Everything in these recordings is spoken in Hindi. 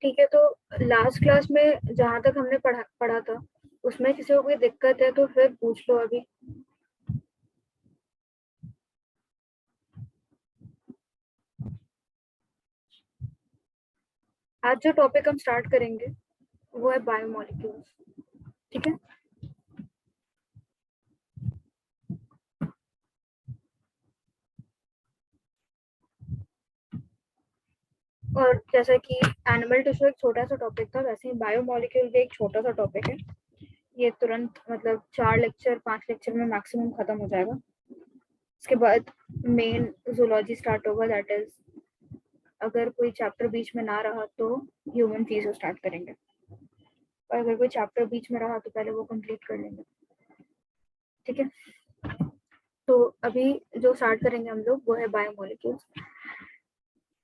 ठीक है, तो लास्ट क्लास में जहाँ तक हमने पढ़ा पढ़ा था उसमें किसी को कोई दिक्कत है तो फिर पूछ लो अभी। आज जो टॉपिक हम स्टार्ट करेंगे वो है बायोमोलिक्यूल्स। ठीक है, और जैसा कि एनिमल टिश्यू एक छोटा सा टॉपिक था, वैसे ही बायोमोलिक्यूल भी एक छोटा सा टॉपिक है। ये तुरंत मतलब 4 लेक्चर 5 लेक्चर में मैक्सिमम खत्म हो जाएगा। उसके बाद मेन जूलॉजी स्टार्ट होगा, दैट इज अगर कोई चैप्टर बीच में ना रहा तो ह्यूमन फीस स्टार्ट करेंगे, और अगर कोई चैप्टर बीच में रहा तो पहले वो कंप्लीट कर लेंगे। ठीक है, तो अभी जो स्टार्ट करेंगे हम लोग वो है बायोमोलिक्यूल्स।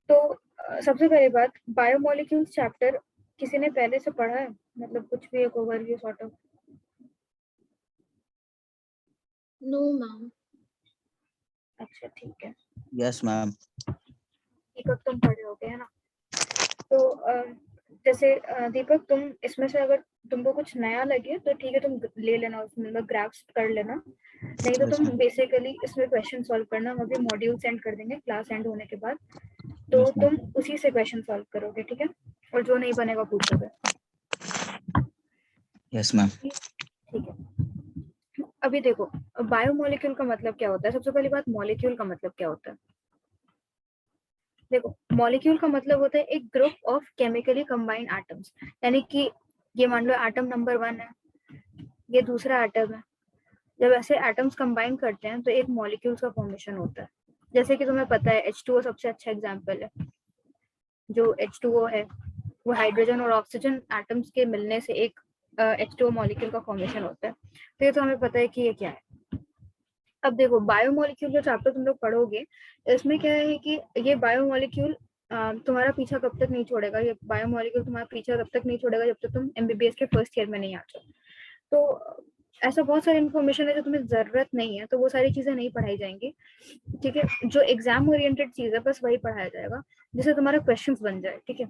तो सबसे पहली बात, बायोमोलिक्यूल्स चैप्टर किसी ने पहले से पढ़ा है? मतलब कुछ भी एक overview sort of. No ma'am. अच्छा ठीक है, यस मैम। दीपक तुम पढ़े होगे है ना? तो जैसे दीपक तुम इसमें से अगर तुमको कुछ नया लगे तो ठीक है, तुम ले लेना, उसमें मतलब ग्राफ्स कर लेना, नहीं तो Yes, तुम ma'am. बेसिकली इसमें क्वेश्चन सॉल्व करना। हम अभी मॉड्यूल सेंड कर देंगे क्लास एंड होने के बाद, तो Yes, ma'am. तुम उसी से क्वेश्चन सॉल्व करोगे। ठीक है, और जो नहीं बनेगा पूछोगे। Yes, ma'am. ठीक है, अभी देखो बायोमोलिक्यूल का मतलब क्या होता है। सबसे पहली बात, मॉलिक्यूल का मतलब क्या होता है। देखो, मॉलिक्यूल का मतलब होता है एक group of chemically combined atoms, यानी कि ये मान लो एटम नंबर 1 है, ये दूसरा एटम है। जब ऐसे एटम्स कंबाइन करते हैं तो एक मॉलिक्यूल्स का फॉर्मेशन होता है। जैसे कि तुम्हें पता है H2O सबसे अच्छा एग्जांपल है। जो H2O है वो हाइड्रोजन और ऑक्सीजन एटम्स के मिलने से एक H2O मॉलिक्यूल का फॉर्मेशन होता है। तो ये तो हमें पता है कि ये क्या है। अब देखो, बायोमोलिक्यूल जो चैप्टर तुम लोग पढ़ोगे, इसमें क्या है कि ये बायोमोलिक्यूल तुम्हारा पीछा कब तक नहीं छोड़ेगा। ये बायोमोलिक्यूल तुम्हारा पीछा तब तक नहीं छोड़ेगा जब तक तुम एमबीबीएस के फर्स्ट ईयर में नहीं आ जाओ। तो ऐसा बहुत सारी इन्फॉर्मेशन है जो तुम्हें जरूरत नहीं है, तो वो सारी चीजें नहीं पढ़ाई जाएंगी। ठीक है, जो एग्जाम ओरिएंटेड चीज है बस वही पढ़ाया जाएगा जिससे तुम्हारा क्वेश्चंस बन जाए। ठीक है,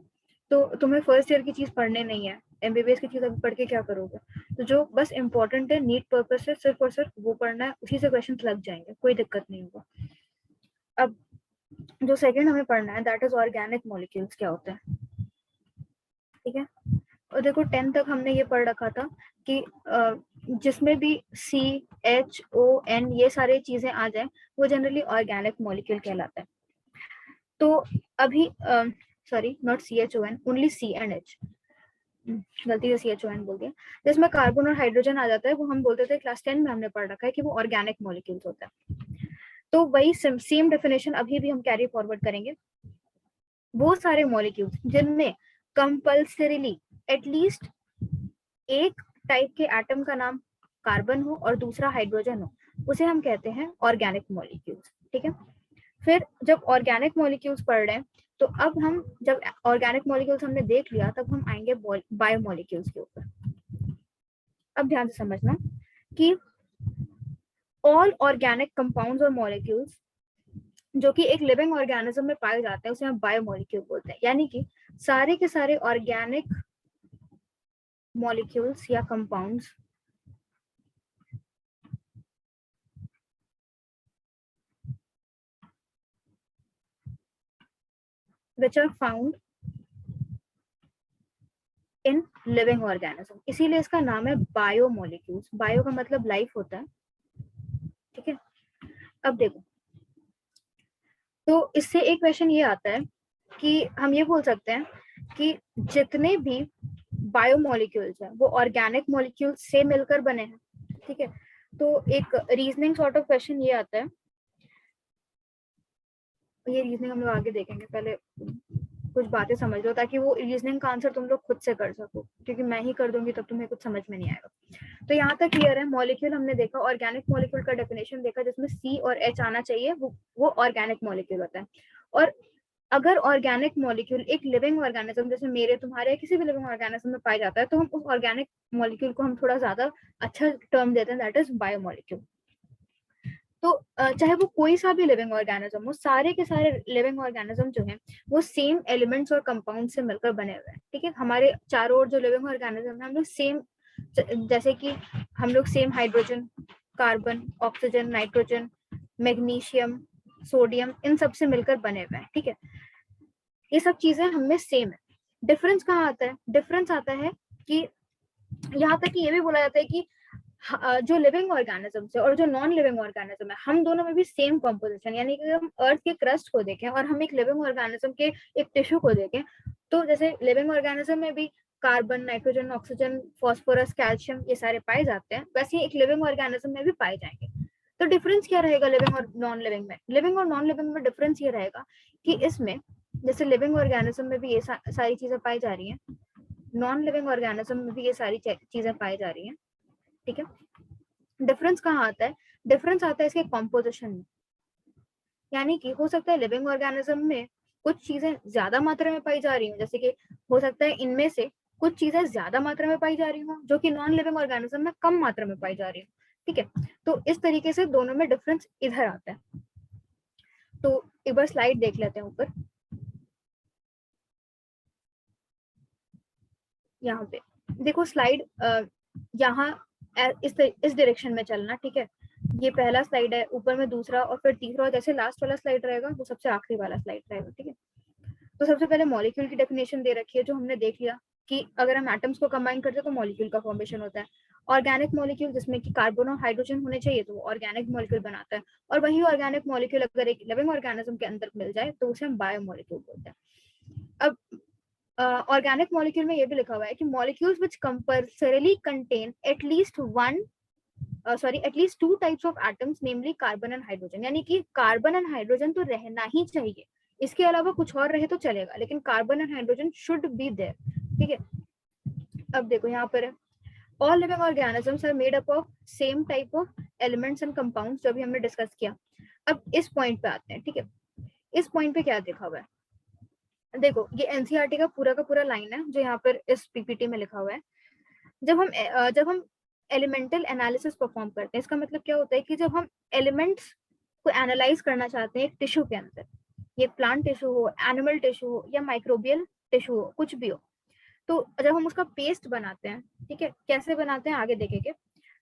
तो तुम्हें फर्स्ट ईयर की चीज पढ़ने नहीं है, एमबीबीएस की चीज अभी पढ़ के क्या करोगे। तो जो बस इंपॉर्टेंट है नीट पर्पज से सिर्फ और सिर्फ वो पढ़ना है, उसी से क्वेश्चन लग जाएंगे, कोई दिक्कत नहीं होगा। अब जो सेकंड हमें पढ़ना है दैट इज ऑर्गेनिक मॉलिक्यूल्स क्या होता है। ठीक है, और देखो 10 तक हमने ये पढ़ रखा था कि जिसमें भी CHON ये सारी चीजें आ जाए वो जनरली ऑर्गेनिक मॉलिक्यूल कहलाता है। तो अभी sorry not CHON, only C and H, गलती से CHON बोल दिया। जिसमें कार्बन और हाइड्रोजन आ जाता है वो हम बोलते थे क्लास 10 में हमने पढ़ रखा है कि वो ऑर्गेनिक मॉलिक्यूल्स होता है। तो वही सेम डेफिनेशन अभी भी हम कैरी फॉरवर्ड करेंगे। वो सारे मॉलिक्यूल्स जिनमें कंपल्सरीली एटलीस्ट एक टाइप के एटम का नाम कार्बन हो और दूसरा हाइड्रोजन हो, उसे हम कहते हैं ऑर्गेनिक मॉलिक्यूल्स। ठीक है, फिर जब ऑर्गेनिक मॉलिक्यूल्स पढ़ रहे हैं तो अब हम जब ऑर्गेनिक मॉलिक्यूल्स हमने देख लिया तब हम आएंगे बायोमोलिक्यूल्स के ऊपर। अब ध्यान से समझना कि ऑल ऑर्गेनिक कंपाउंड्स और मॉलिक्यूल्स जो कि एक लिविंग ऑर्गेनिज्म में पाए जाते हैं उसे हम बायोमोलिक्यूल बोलते हैं। यानी कि सारे के सारे ऑर्गेनिक मॉलिक्यूल्स या compounds which are found in living organism, इसीलिए इसका नाम है बायोमोलिक्यूल्स। बायो का मतलब लाइफ होता है। ठीक है, अब देखो, तो इससे एक क्वेश्चन ये आता है कि हम ये बोल सकते हैं कि जितने भी बायोमोलिक्यूल्स हैं वो ऑर्गेनिक मॉलिक्यूल्स से मिलकर बने हैं। ठीक है, तो एक रीजनिंग सॉर्ट ऑफ क्वेश्चन ये आता है, ये रीजनिंग हम लोग आगे देखेंगे, पहले कुछ बातें समझ लो ताकि वो रीजनिंग का आंसर तुम लोग खुद से कर सको, क्योंकि मैं ही कर दूंगी तब तुम्हें कुछ समझ में नहीं आएगा। तो यहाँ तक क्लियर है। मॉलिक्यूल हमने देखा, ऑर्गेनिक मॉलिक्यूल का डेफिनेशन देखा जिसमें C और H आना चाहिए, वो ऑर्गेनिक मॉलिक्यूल होता है। और अगर ऑर्गेनिक मॉलिक्यूल एक लिविंग ऑर्गेनिज्म जैसे मेरे तुम्हारे या किसी भी लिविंग ऑर्गेनिज्म में पाया जाता है तो हम उस ऑर्गेनिक मॉलिक्यूल को हम थोड़ा ज्यादा अच्छा टर्म देते हैं, दैट इज बायोमोलिक्यूल। तो चाहे वो कोई सा भी लिविंग ऑर्गेनिज्म हो, सारे के सारे लिविंग ऑर्गेनिज्म जो है वो सेम एलिमेंट्स और कंपाउंड से मिलकर बने हुए हैं, ठीक है। हमारे चारों ओर जो लिविंग ऑर्गेनिज्म है हम लोग सेम, जैसे कि हम लोग same hydrogen, carbon, oxygen, nitrogen, magnesium, sodium, इन सब से मिलकर बने हुए हैं, ठीक है। ये सब चीजें हमें सेम है। डिफरेंस कहाँ आता है? डिफरेंस आता है कि यहाँ तक कि ये भी बोला जाता है कि जो लिविंग ऑर्गेनिज्म है और जो नॉन लिविंग ऑर्गेनिज्म है, हम दोनों में भी सेम कॉम्पोजिशन, यानी कि हम अर्थ के क्रस्ट को देखें और हम एक लिविंग ऑर्गेनिज्म के एक टिश्यू को देखें, तो जैसे लिविंग ऑर्गेनिज्म में भी carbon, nitrogen, oxygen, phosphorus, calcium ये सारे पाए जाते हैं, वैसे ही एक लिविंग ऑर्गेनिज्म में भी पाए जाएंगे। तो डिफरेंस क्या रहेगा लिविंग और नॉन लिविंग में? लिविंग और नॉन लिविंग में डिफरेंस ये रहेगा कि इसमें जैसे लिविंग ऑर्गेनिज्म में भी ये सारी चीजें पाई जा रही हैं, नॉन लिविंग ऑर्गेनिज्म में भी ये सारी चीजें पाई जा रही हैं, ठीक है। डिफरेंस कहाँ आता है? डिफरेंस आता है इसके कॉम्पोजिशन में, यानी कि हो सकता है लिविंग ऑर्गेनिज्म में कुछ चीजें ज्यादा मात्रा में पाई जा रही हो, जैसे कि हो सकता है इनमें से कुछ चीजें ज्यादा मात्रा में पाई जा रही हो जो कि नॉन लिविंग ऑर्गेनिज्म में कम मात्रा में पाई जा रही हो, ठीक है। तो इस तरीके से दोनों में डिफरेंस इधर आता है। तो एक बार स्लाइड देख लेते हैं ऊपर, यहाँ पे देखो स्लाइड, यहाँ इस डायरेक्शन में चलना, ठीक है। ये पहला स्लाइड है, ऊपर में दूसरा और फिर तीसरा, और जैसे लास्ट वाला स्लाइड रहेगा वो सबसे आखिरी वाला स्लाइड रहेगा, ठीक है। तो सबसे पहले मॉलिक्यूल की डेफिनेशन दे रखी है, जो हमने देख लिया कि अगर हम एटम्स को कंबाइन करते हैं तो मॉलिक्यूल का फॉर्मेशन होता है। ऑर्गेनिक मॉलिक्यूल जिसमें कि कार्बन और हाइड्रोजन होने चाहिए तो वो ऑर्गेनिक मॉलिक्यूल बनाता है, और वही ऑर्गेनिक मॉलिक्यूल अगर एक लिविंग ऑर्गेनिज्म के अंदर मिल जाए तो उसे हम बायोमॉलिक्यूल बोलते हैं। अब ऑर्गेनिक मॉलिक्यूल में ये भी लिखा हुआ है कि molecules which compulsorily contain at least two types of atoms, namely carbon and hydrogen, यानी कि कार्बन एंड हाइड्रोजन तो रहना ही चाहिए, इसके अलावा कुछ और रहे तो चलेगा, लेकिन carbon and hydrogen should be there, ठीक है। अब देखो यहाँ पर है, all living organisms are made up of same type of elements and compounds, जो भी हमने डिस्कस किया। अब इस पॉइंट पे आते हैं, ठीक है। इस पॉइंट पे क्या देखा हुआ है? देखो ये एनसीईआरटी का पूरा लाइन है जो यहाँ पर इस पीपीटी में लिखा हुआ है। जब हम एलिमेंटल एनालिसिस परफॉर्म करते हैं, इसका मतलब क्या होता है कि जब हम एलिमेंट्स को एनालाइज करना चाहते हैं एक टिश्यू के अंदर, ये प्लांट टिश्यू हो, एनिमल टिश्यू हो या माइक्रोबियल टिश्यू हो, कुछ भी हो, तो जब हम उसका पेस्ट बनाते हैं, ठीक है, कैसे बनाते हैं आगे देखेंगे,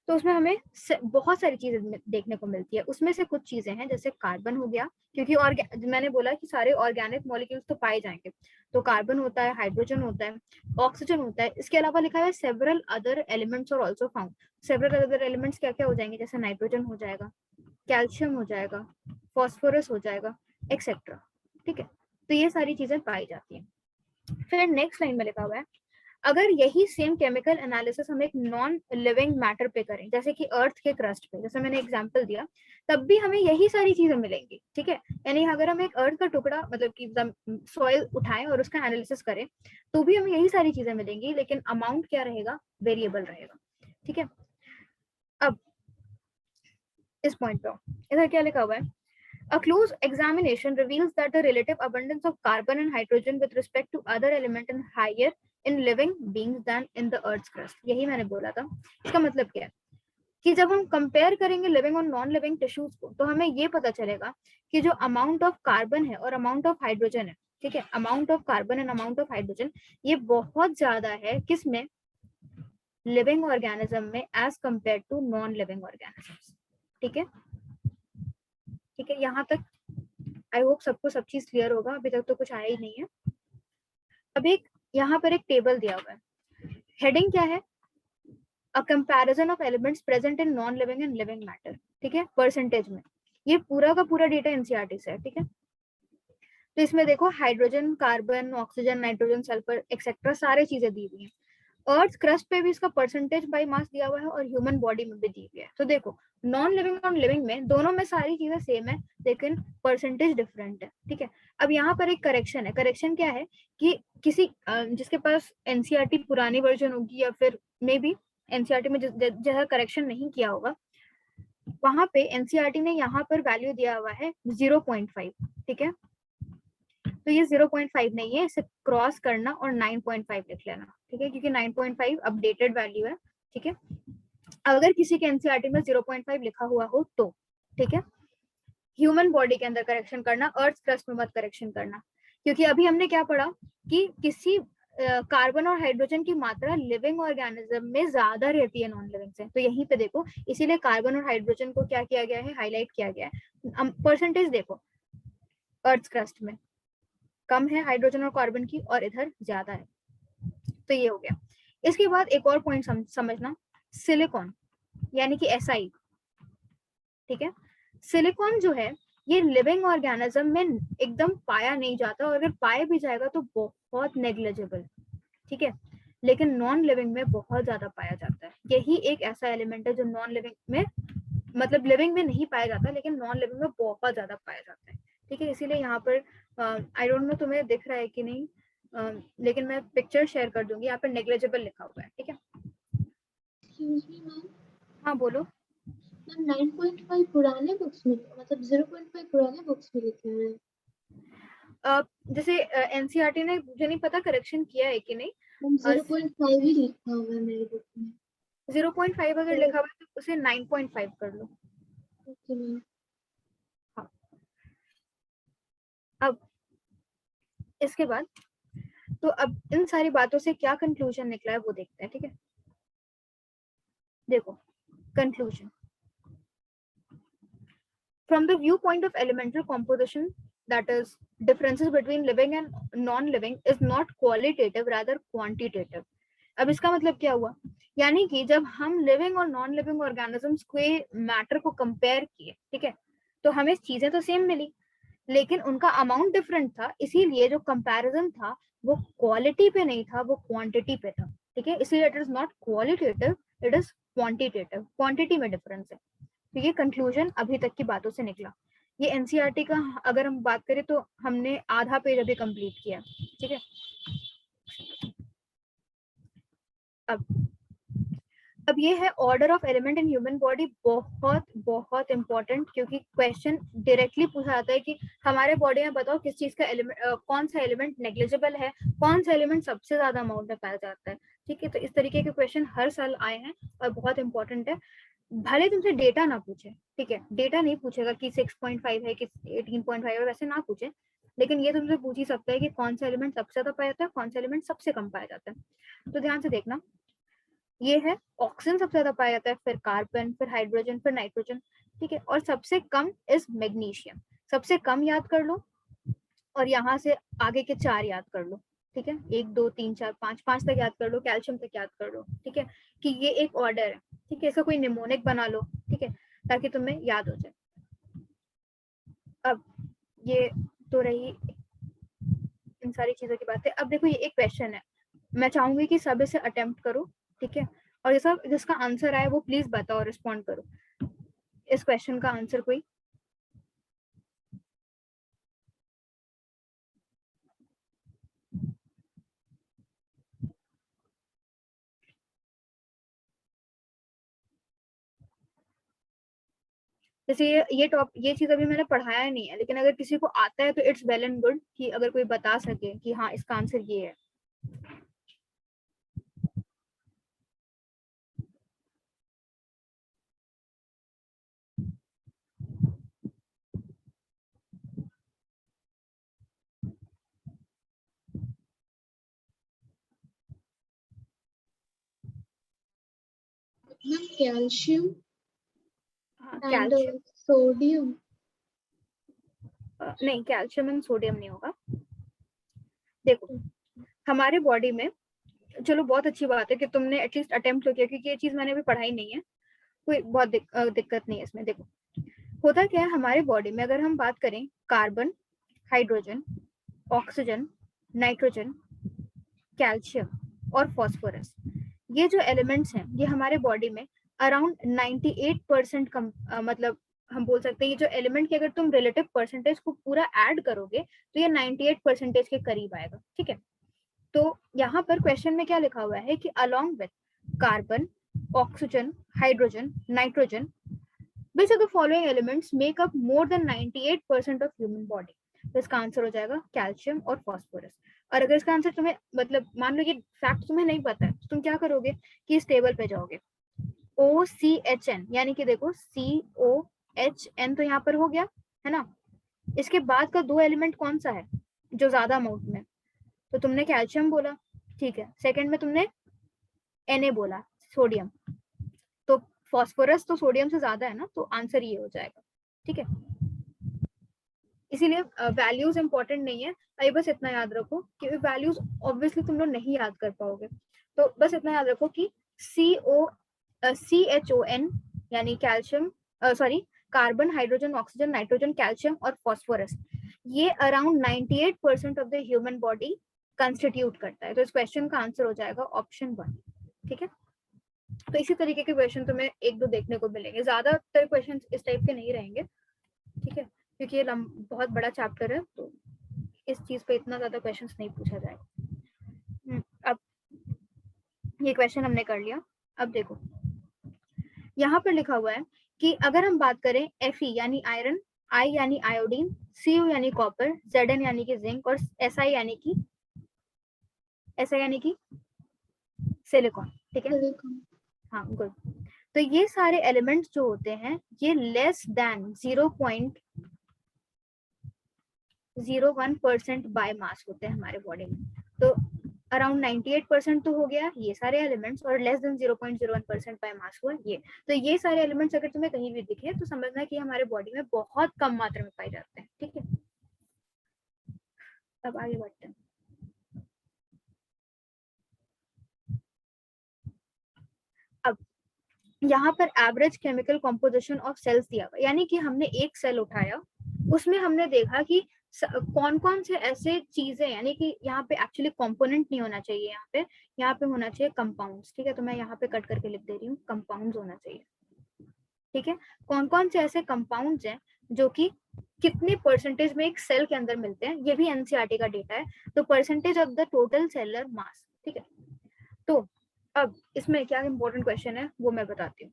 तो उसमें हमें बहुत सारी चीजें देखने को मिलती है। उसमें से कुछ चीजें हैं जैसे कार्बन हो गया, क्योंकि मैंने बोला कि सारे ऑर्गेनिक मॉलिक्यूल्स तो पाए जाएंगे, तो कार्बन होता है, हाइड्रोजन होता है, ऑक्सीजन होता है, इसके अलावा लिखा है सेवरल अदर एलिमेंट्स और also found. Several other elements क्या क्या हो जाएंगे? जैसे नाइट्रोजन हो जाएगा, कैल्शियम हो जाएगा, फॉस्फोरस हो जाएगा, एक्सेट्रा, ठीक है। तो ये सारी चीजें पाई जाती हैं। फिर नेक्स्ट लाइन में लिखा हुआ है, अगर यही सेम केमिकल एनालिसिस हम एक नॉन लिविंग मैटर पे करें, जैसे कि अर्थ के क्रस्ट पे, जैसे मैंने एग्जांपल दिया, तब भी हमें यही सारी चीजें मिलेंगी, ठीक है। यानी अगर हम एक अर्थ का टुकड़ा मतलब कि सॉइल उठाएं और उसका एनालिसिस करें तो भी हमें यही सारी चीजें मिलेंगी, लेकिन अमाउंट क्या रहेगा? वेरिएबल रहेगा, ठीक है। अब इस पॉइंट पे इधर क्या लिखा हुआ है, A close examination reveals that the relative abundance of carbon and hydrogen with respect to other element is higher in living beings than in the Earth's crust. यही मैंने बोला था। इसका मतलब क्या है कि जब हम कंपेयर करेंगे लिविंग और नॉन लिविंग टिश्यूज को, तो हमें ये पता चलेगा कि जो अमाउंट ऑफ कार्बन है और अमाउंट ऑफ हाइड्रोजन है, ठीक है, amount of carbon and amount of hydrogen ये बहुत ज्यादा है किसमें? लिविंग ऑर्गेनिज्म में as compared to non living organisms, ठीक है। ठीक है, यहाँ तक आई होप सबको सब चीज क्लियर होगा, अभी तक तो कुछ आया ही नहीं है। अब एक यहाँ पर एक टेबल दिया हुआ है, हेडिंग क्या है? A comparison of elements present in non living and living matter, ठीक है, परसेंटेज में। ये पूरा का पूरा डेटा एनसीईआरटी से है, ठीक है। तो इसमें देखो hydrogen, carbon, oxygen, nitrogen, sulphur etcetera सारी चीजें दी हुई है। अर्थ क्रस्ट पे भी इसका परसेंटेज बाय मास दिया हुआ है और ह्यूमन बॉडी में भी दी हुई है। तो देखो नॉन लिविंग और लिविंग में दोनों में सारी चीजें सेम है, लेकिन परसेंटेज डिफरेंट है, ठीक है। अब यहाँ पर एक करेक्शन है। करेक्शन क्या है कि किसी जिसके पास एनसीईआरटी पुरानी वर्जन होगी या फिर मे बी एनसीईआरटी में जैसा करेक्शन नहीं किया होगा, वहां पे एनसीईआरटी ने यहाँ पर वैल्यू दिया हुआ है 0.5, ठीक है। तो ये 0.5 नहीं है, इसे क्रॉस करना और 9.5 लिख लेना, ठीक है, क्योंकि 9.5 अपडेटेड वैल्यू है, ठीक है। अगर किसी के एनसीईआरटी में 0.5 लिखा हुआ हो तो ठीक है, ह्यूमन बॉडी के अंदर करेक्शन करना, अर्थ क्रस्ट में मत करेक्शन करना, क्योंकि अभी हमने क्या पढ़ा कि किसी कार्बन और हाइड्रोजन की मात्रा लिविंग ऑर्गेनिज्म में ज्यादा रहती है नॉन लिविंग से। तो यहीं पे देखो, इसीलिए कार्बन और हाइड्रोजन को क्या किया गया है, हाईलाइट किया गया है। परसेंटेज देखो, अर्थ क्रस्ट में कम है हाइड्रोजन और कार्बन की, और इधर ज्यादा है। तो ये हो गया। इसके बाद एक और पॉइंट समझना, सिलिकॉन यानी कि SI, ठीक है, सिलिकॉन जो है ये लिविंग ऑर्गेनिज्म में एकदम पाया नहीं जाता, और अगर पाया भी जाएगा तो बहुत नेग्लिजिबल, ठीक है, लेकिन नॉन लिविंग में बहुत ज्यादा पाया जाता है। यही एक ऐसा एलिमेंट है जो नॉन लिविंग में, मतलब लिविंग में नहीं पाया जाता लेकिन नॉन लिविंग में बहुत ज्यादा पाया जाता है, ठीक है। इसीलिए यहाँ पर आई डोंट नो तुम्हें दिख रहा है कि नहीं, लेकिन मैं पिक्चर शेयर कर दूंगी, यहाँ पर नेग्लिजिबल लिखा हुआ है, ठीक है। Excuse me, ma'am. हाँ बोलो। मैम 9.5 पुराने बुक्स में, मतलब 0.5 पुराने बुक्स में लिखे हुए हैं। जैसे NCERT ने, मुझे नहीं पता करेक्शन किया है कि नहीं, मैम 0.5 ही लिखा हुआ है मेरी बुक में। 0.5 अगर लिखा हुआ है तो उसे 9.5 कर लो। Okay ma'am. हाँ, अब इसके बाद, तो अब इन सारी बातों से क्या कंक्लूजन निकला है वो देखते हैं, ठीक है। देखो, conclusion, from the viewpoint of elemental composition, that is differences between living and non-living is not qualitative, rather quantitative. अब इसका मतलब क्या हुआ, यानी कि जब हम लिविंग और नॉन लिविंग ऑर्गेनिजम्स के मैटर को कंपेयर किए, ठीक है, तो हमें चीजें तो सेम मिली लेकिन उनका अमाउंट डिफरेंट था, इसीलिए जो कंपैरिजन था वो क्वालिटी पे नहीं था, वो क्वांटिटी पे था, ठीक है। इसीलिए it is not qualitative, it is quantitative, quantity में डिफरेंस है। तो ये कंक्लूजन अभी तक की बातों से निकला। ये NCERT का अगर हम बात करें तो हमने आधा पेज अभी कंप्लीट किया, ठीक है। अब ये है order of element in human body, बहुत बहुत इंपॉर्टेंट, क्योंकि क्वेश्चन डायरेक्टली पूछा जाता है कि हमारे बॉडी में बताओ किस चीज का एलिमेंट, कौन सा एलिमेंट नेग्लिजिबल है, कौन सा एलिमेंट सबसे ज्यादा अमाउंट में पाया जाता है, ठीक है। तो इस तरीके के क्वेश्चन हर साल आए हैं और बहुत इंपॉर्टेंट है। भले तुमसे डेटा ना पूछे, ठीक है, डेटा नहीं पूछेगा कि 6.5 है कि 18.5 है, वैसे ना पूछे, लेकिन ये तुमसे पूछ ही सकता है कि कौन सा एलिमेंट सबसे ज्यादा पाया जाता है, कौन सा एलिमेंट सबसे कम पाया जाता है। तो ध्यान से देखना, ये है ऑक्सीजन सबसे ज्यादा पाया जाता है, फिर कार्बन, फिर हाइड्रोजन, फिर नाइट्रोजन, ठीक है, और सबसे कम इज मैग्नीशियम। सबसे कम याद कर लो और यहाँ से आगे के 4 याद कर लो, ठीक है, 1 2 3 4 5, 5 तक याद कर लो, कैल्शियम तक याद कर लो, ठीक है, कि ये एक ऑर्डर है, ठीक है। इसका कोई निमोनिक बना लो, ठीक है, ताकि तुम्हें याद हो जाए। अब ये तो रही इन सारी चीजों की बात है। अब देखो, ये एक क्वेश्चन है, मैं चाहूंगी कि सब इसे अटेम्प्ट करो, ठीक है, और जैसा जिसका आंसर आए वो प्लीज बताओ, रिस्पॉन्ड करो इस क्वेश्चन का आंसर कोई। जैसे ये चीज अभी मैंने पढ़ाया नहीं है, लेकिन अगर किसी को आता है तो इट्स वेल एंड गुड कि अगर कोई बता सके कि हाँ इसका आंसर ये है। मैम कैल्शियम हाँ, एंड कैल्शियम सोडियम। नहीं, कैल्शियम एंड सोडियम नहीं होगा। देखो, हमारे बॉडी में, चलो बहुत अच्छी बात है कि तुमने एटलीस्ट अटेम्प्ट तो किया, क्योंकि ये चीज मैंने अभी पढ़ाई नहीं है, कोई बहुत दिक्कत नहीं है इसमें। देखो, होता क्या है हमारे बॉडी में, अगर हम बात करें carbon, hydrogen, oxygen, nitrogen, calcium और फास्फोरस, ये जो एलिमेंट्स हैं ये हमारे बॉडी में अराउंड 98% कम, मतलब हम बोल सकते हैं ये जो एलिमेंट की अगर तुम रिलेटिव परसेंटेज को पूरा ऐड करोगे तो ये 98% के करीब आएगा, ठीक है। तो यहाँ पर क्वेश्चन में क्या लिखा हुआ है कि along with carbon, oxygen, hydrogen, nitrogen, which of the following elements make up more than 98% of human body? तो इसका आंसर हो जाएगा कैल्शियम और फास्फोरस। और अगर इसका आंसर तुम्हें, मतलब मान लो ये फैक्ट तुम्हें नहीं पता है, तो तुम क्या करोगे कि इस टेबल पे जाओगे, OCHN, यानी कि देखो CO HN तो यहाँ पर हो गया है ना। इसके बाद का 2 एलिमेंट कौन सा है जो ज्यादा अमाउंट में, तो तुमने कैल्शियम बोला, ठीक है। सेकंड में तुमने Na बोला, सोडियम। तो फास्फोरस तो सोडियम से ज्यादा है ना, तो आंसर ये हो जाएगा, ठीक है। इसीलिए वैल्यूज इंपॉर्टेंट नहीं है भाई, बस इतना याद रखो कि वैल्यूज ऑब्वियसली तुम लोग नहीं याद कर पाओगे, तो बस इतना याद रखो कि CHON यानी calcium, sorry carbon, hydrogen, oxygen, nitrogen, calcium और फास्फोरस, ये around 98% of the human body constitute करता है। तो इस क्वेश्चन का आंसर हो जाएगा ऑप्शन 1, ठीक है। तो इसी तरीके के क्वेश्चन तुम्हें 1-2 देखने को मिलेंगे, ज्यादातर क्वेश्चन इस टाइप के नहीं रहेंगे, ठीक है, क्योंकि ये बहुत बड़ा चैप्टर है, तो इस चीज पे इतना ज्यादा क्वेश्चंस नहीं पूछा जाएगा। अब ये क्वेश्चन हमने कर लिया। अब देखो यहाँ पर लिखा हुआ है कि अगर हम बात करें Fe यानी आयरन, I यानी आयोडीन, Cu यानी कॉपर, Zn यानी कि जिंक और Si यानी कि सिलिकॉन, ठीक है। हाँ गुड। तो ये सारे एलिमेंट्स जो होते हैं ये लेस देन 0.01% बाय मास होते हैं हमारे बॉडी में। तो अराउंड 98% तो हो गया ये सारे एलिमेंट्स, और लेस देन 0.01% बाय मास हुआ ये। तो ये सारे एलिमेंट्स अगर तुम्हें कहीं भी दिखे तो समझना कि हमारे बॉडी में बहुत कम मात्रा में पाए जाते हैं, ठीक है। अब आगे बढ़ते हैं। अब यहाँ पर average chemical composition of cells दिया हुआ, यानी कि हमने एक सेल उठाया, उसमें हमने देखा कि कौन कौन से ऐसे चीजें, यानी कि यहाँ पे एक्चुअली कंपोनेंट नहीं होना चाहिए, यहाँ पे होना चाहिए कंपाउंड्स, ठीक है। तो मैं यहाँ पे कट करके लिख दे रही हूँ, कंपाउंड्स होना चाहिए, ठीक है। कौन कौन से ऐसे कंपाउंड्स हैं जो कि कितने परसेंटेज में एक सेल के अंदर मिलते हैं, ये भी एनसीईआरटी का डेटा है। तो percentage of the total cellular mass, ठीक है। तो अब इसमें क्या इंपॉर्टेंट क्वेश्चन है वो मैं बताती हूँ।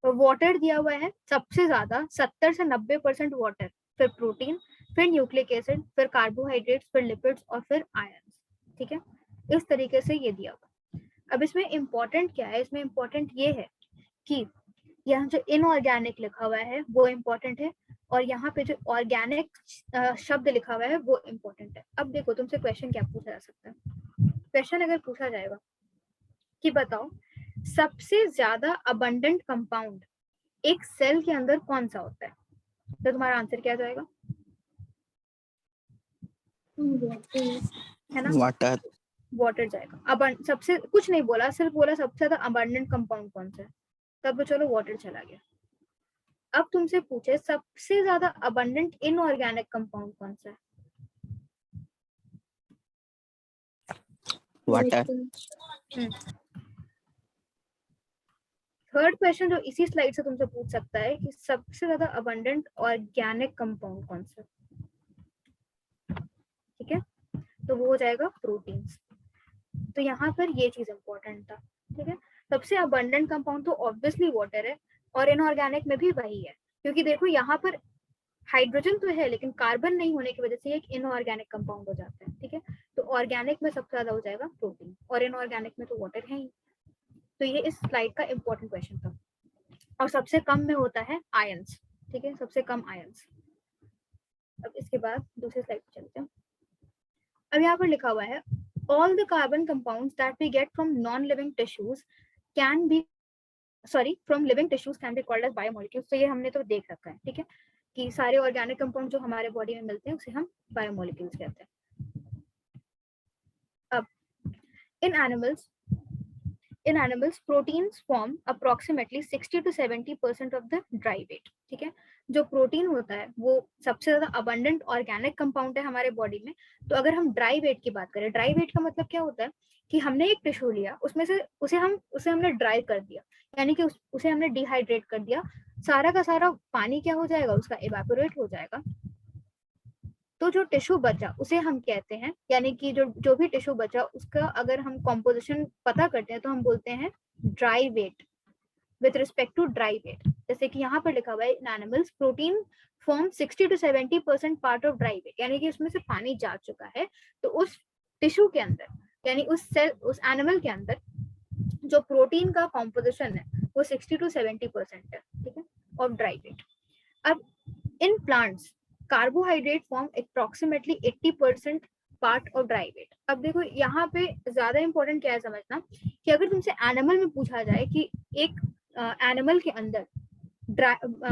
तो वाटर दिया हुआ है सबसे ज्यादा 70 से 90% वाटर, फिर प्रोटीन, फिर न्यूक्लिक एसिड, फिर कार्बोहाइड्रेट्स, फिर लिपिड्स और फिर आयंस, ठीक है। इस तरीके से ये दिया हुआ। अब इसमें इंपॉर्टेंट क्या है, इसमें इंपॉर्टेंट ये है कि यहाँ जो इनऑर्गेनिक लिखा हुआ है वो इम्पोर्टेंट है, और यहाँ पे जो ऑर्गेनिक शब्द लिखा हुआ है वो इम्पोर्टेंट है। अब देखो तुमसे क्वेश्चन क्या पूछा जा सकता है। क्वेश्चन अगर पूछा जाएगा कि बताओ सबसे ज्यादा अबंडेंट कंपाउंड एक सेल के अंदर कौन सा होता है, तो तुम्हारा आंसर क्या जाएगा, है ना, वाटर। वाटर जाएगा। अब सबसे कुछ नहीं बोला, सिर्फ बोला सबसे ज्यादा अबंडेंट कंपाउंड कौन सा है, तब तो चलो वाटर चला गया। अब तुमसे पूछे सबसे ज्यादा अबंडेंट इनऑर्गेनिक कंपाउंड कौन सा है, वाटर। थर्ड क्वेश्चन जो इसी स्लाइड से तुमसे पूछ सकता है कि सबसे ज्यादा अबंडेंट ऑर्गेनिक कंपाउंड कौन सा, ठीक है, तो वो हो जाएगा प्रोटीन्स। तो यहाँ पर ये चीज इंपॉर्टेंट था, ठीक है। सबसे अबंडेंट कंपाउंड तो ऑब्वियसली वाटर है, और इनऑर्गेनिक में भी वही है, क्योंकि देखो यहाँ पर हाइड्रोजन तो है लेकिन कार्बन नहीं होने की वजह से एक इनऑर्गेनिक कंपाउंड हो जाता है, ठीक है। तो ऑर्गेनिक में सबसे ज्यादा हो जाएगा प्रोटीन, और इनऑर्गेनिक में तो वाटर है ही। तो ये इस स्लाइड का इंपॉर्टेंट क्वेश्चन था। और सबसे कम में होता है आयंस, ठीक है, सबसे कम आयंस। अब इसके बाद दूसरे स्लाइड पे चलते हैं। अब यहाँ पर लिखा हुआ है all the carbon compounds that we get from non-living tissues can be from living tissues can be called as biomolecules। तो ये हमने तो देख रखा है, ठीक है, कि सारे ऑर्गेनिक कंपाउंड जो हमारे बॉडी में मिलते हैं उसे हम बायोमोलिक्यूल्स कहते हैं। अब in animals proteins form approximately 60 to 70% of the dry weight, ठीक है। जो प्रोटीन होता है वो सबसे ज्यादा अबंडेंट ऑर्गेनिक कंपाउंड है हमारे बॉडी में। तो अगर हम ड्राई वेट की बात करें, ड्राई वेट का मतलब क्या होता है कि हमने एक टिश्यू लिया, उसमें से उसे हमने ड्राई कर दिया, यानी कि उसे हमने डिहाइड्रेट कर दिया, सारा का सारा पानी क्या हो जाएगा, उसका इवेपोरेट हो जाएगा। तो जो टिश्यू बचा उसे हम कहते हैं, यानी कि जो भी टिश्यू बचा उसका अगर हम कॉम्पोजिशन पता करते हैं तो हम बोलते हैं dry weight with respect to dry weight. जैसे कि यहाँ पर लिखा हुआ है in animals protein form 60 to 70% part of dry weight, यानी कि उसमें से पानी जा चुका है। तो उस टिश्यू के अंदर, यानी उस एनिमल के अंदर जो प्रोटीन का कॉम्पोजिशन है वो 60 to 70% है, ठीक है। of dry weight. अब in plants carbohydrate form approximately 80% part of dry weight. अब देखो यहाँ पे ज्यादा इंपॉर्टेंट क्या है समझना कि अगर तुमसे एनिमल में पूछा जाए कि एक एनिमल के अंदर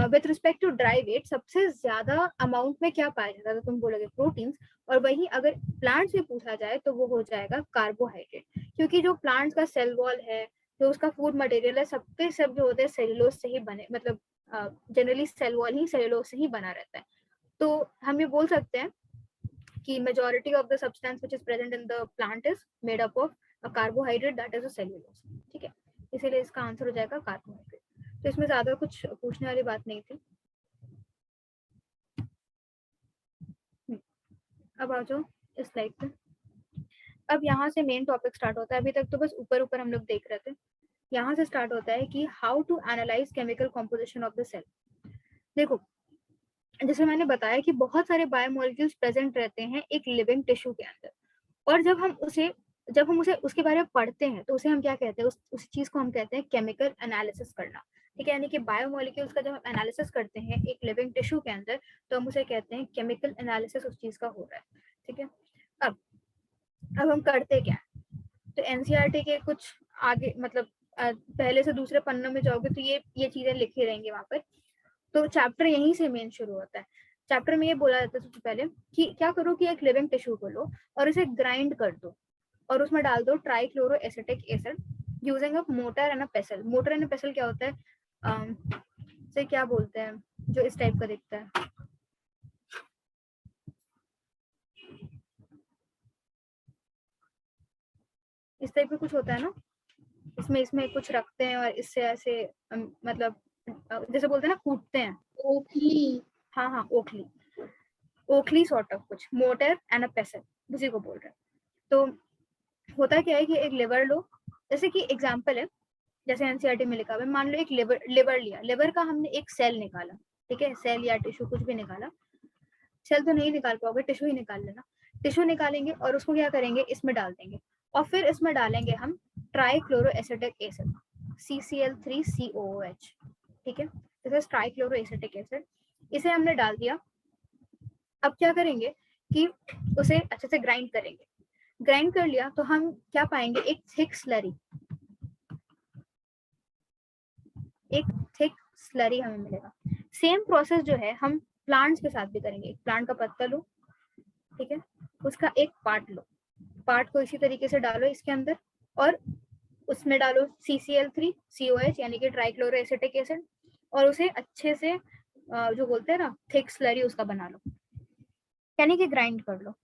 with respect to dry weight सबसे ज्यादा अमाउंट में क्या पाया जाता है, तो तुम बोलोगे प्रोटीन्स. और वहीं अगर प्लांट्स में पूछा जाए तो वो हो जाएगा कार्बोहाइड्रेट, क्योंकि जो प्लांट्स का सेल वॉल है, जो उसका फूड मटेरियल है, सबके सब जो होते हैं सेलुलोज से ही बने, मतलब जनरली सेल वॉल ही सेलुलोज से ही बना रहता है. तो हम ये बोल सकते हैं कि majority of the substance which is present in the plant is made up of a carbohydrate that is a cellulose. ठीक है, इसीलिए इसका आंसर हो जाएगा कार्बोहाइड्रेट. तो इसमें ज्यादा कुछ पूछने वाली बात नहीं थी. अब आ जाओ इस स्लाइड पे. अब यहाँ से मेन टॉपिक स्टार्ट होता है. अभी तक तो बस ऊपर ऊपर हम लोग देख रहे थे. यहाँ से स्टार्ट होता है कि how to analyse chemical composition of the cell. देखो जैसे मैंने बताया कि बहुत सारे बायोमोलिक्यूल्स प्रेजेंट रहते हैं एक लिविंग टिश्यू के अंदर, और जब हम उसे उसके बारे में पढ़ते हैं तो उसे हम क्या कहते हैं, उस चीज को हम कहते हैं केमिकल एनालिसिस करना. ठीक है, यानी कि बायोमोलिक्यूल्स का जब हम एनालिसिस करते हैं एक लिविंग टिश्यू के अंदर तो हम उसे कहते हैं केमिकल एनालिसिस उस चीज का हो रहा है. ठीक है, अब हम करते क्या, तो एनसीईआरटी के कुछ आगे मतलब पहले से दूसरे पन्नों में जाओगे तो ये चीजें लिखी रहेंगी वहां पर. तो चैप्टर यहीं से मेन शुरू होता है. चैप्टर में ये बोला जाता है सबसे पहले कि क्या करो कि एक लिविंग टिश्यू को लो और इसे ग्राइंड कर दो और उसमें डाल दो trichloro acetic acid using a motor and a पेसल. Motor and पेसल क्या होता है, से क्या बोलते हैं जो इस टाइप का दिखता है, इस टाइप का कुछ होता है ना, इसमें कुछ रखते हैं और इससे ऐसे मतलब जैसे बोलते हैं ना कूटते हैं. ओखली. हाँ ओखली सॉर्ट ऑफ कुछ, मोटर एंड अ पेसल उसी को बोल रहे हैं. तो होता क्या है कि एक लिवर लो, जैसे कि एग्जांपल है जैसे एनसीईआरटी में लिखा हुआ है, मान लो एक लिवर लिया, लिवर का हमने एक सेल निकाला. ठीक है, सेल या टिश्यू कुछ भी निकाला. सेल तो नहीं निकाल पाओगे, टिश्यू ही निकाल लेना. टिश्यू निकालेंगे और उसको क्या करेंगे, इसमें डाल देंगे और फिर इसमें डालेंगे हम ट्राइक्लोरो एसिटिक एसिड CCl3COOH. ठीक है, this is trichloro acetic acid. इसे हमने डाल दिया. अब क्या करेंगे कि उसे अच्छे से ग्राइंड करेंगे. ग्राइंड कर लिया तो हम क्या पाएंगे, एक थिक स्लरी हमें मिलेगा. सेम प्रोसेस जो है हम प्लांट्स के साथ भी करेंगे. एक प्लांट का पत्ता लो, ठीक है, उसका एक पार्ट लो, पार्ट को इसी तरीके से डालो इसके अंदर और उसमें डालो CCl3COH यानी कि ट्राइक्लोरो एसिटिक एसिड और उसे अच्छे से जो बोलते हैं ना थिक स्लरी उसका बना लो, यानी कि ग्राइंड कर लो.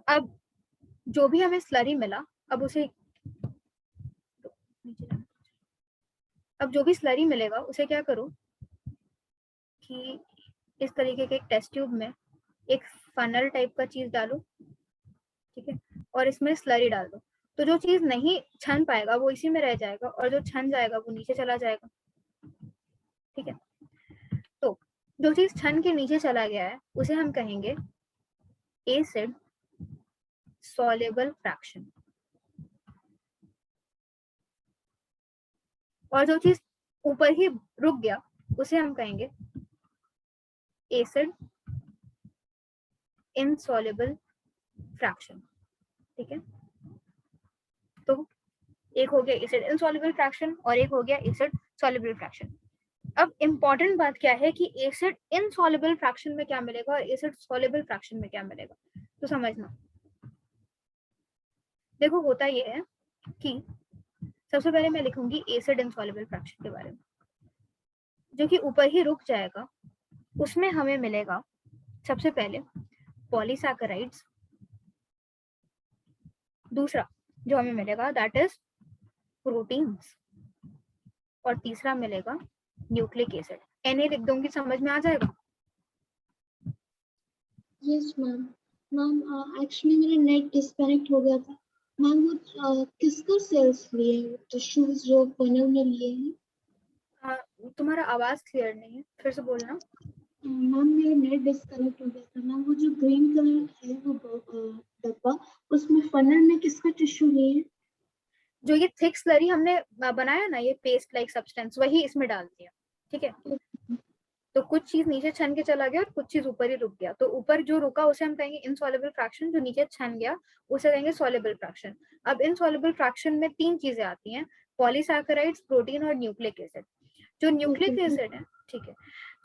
अब जो भी हमें स्लरी मिला, अब जो भी स्लरी मिलेगा उसे क्या करो कि इस तरीके के एक टेस्ट ट्यूब में एक फनल टाइप का चीज डालो. ठीक है, और इसमें स्लरी डाल दो. तो जो चीज नहीं छन पाएगा वो इसी में रह जाएगा और जो छन जाएगा वो नीचे चला जाएगा. ठीक है, तो जो चीज छन के नीचे चला गया है उसे हम कहेंगे एसिड सॉल्युबल फ्रैक्शन, और जो चीज ऊपर ही रुक गया उसे हम कहेंगे एसिड इनसॉल्युबल फ्रैक्शन. ठीक है, तो एक हो गया एसिड इनसॉल्युबल फ्रैक्शन और एक हो गया एसिड सॉल्युबल फ्रैक्शन. अब इंपॉर्टेंट बात क्या है कि एसिड इनसॉल्युबल फ्रैक्शन में क्या मिलेगा और एसिड सॉल्युबल फ्रैक्शन में क्या मिलेगा, तो समझना. देखो होता ये है कि सबसे पहले मैं लिखूंगी एसिड इनसॉल्युबल फ्रैक्शन के बारे में, जो कि ऊपर ही रुक जाएगा. उसमें हमें मिलेगा सबसे पहले पॉलीसैकेराइड्स, दूसरा जो हमें मिलेगा दैट इज प्रोटीन्स, और तीसरा मिलेगा न्यूक्लिक एसिड. Na लिख दूंगी, समझ में आ जाएगा. Yes ma'am. मैम एक्चुअली मेरा नेट डिस्कनेक्ट हो गया था. मैम वो किसका सेल्स लिए हैं, टिश्यूज जो फनल में लिए हैं? तुम्हारा आवाज क्लियर नहीं है, फिर से बोलना. मैम मेरा नेट डिस्कनेक्ट हो गया था. मैम वो जो ग्रीन कलर है वो डब्बा, उसमें फनल में किसका टिश्यू लिए हैं? जो ये थिक स्लरी हमने बनाया ना, ये पेस्ट लाइक सब्सटेंस, वही इसमें डाल दिया. ठीक है, तो कुछ चीज नीचे छन के चला गया और कुछ चीज ऊपर ही रुक गया, तो ऊपर जो रुका उसे हम कहेंगे इनसॉल्युबल फ्रैक्शन, जो नीचे छन गया उसे कहेंगे सॉल्युबल फ्रैक्शन। अब इनसॉल्युबल फ्रैक्शन में 3 चीजें आती हैं, पॉलीसैकेराइड्स, प्रोटीन और न्यूक्लिक एसिड। जो न्यूक्लिक एसिड है, ठीक है,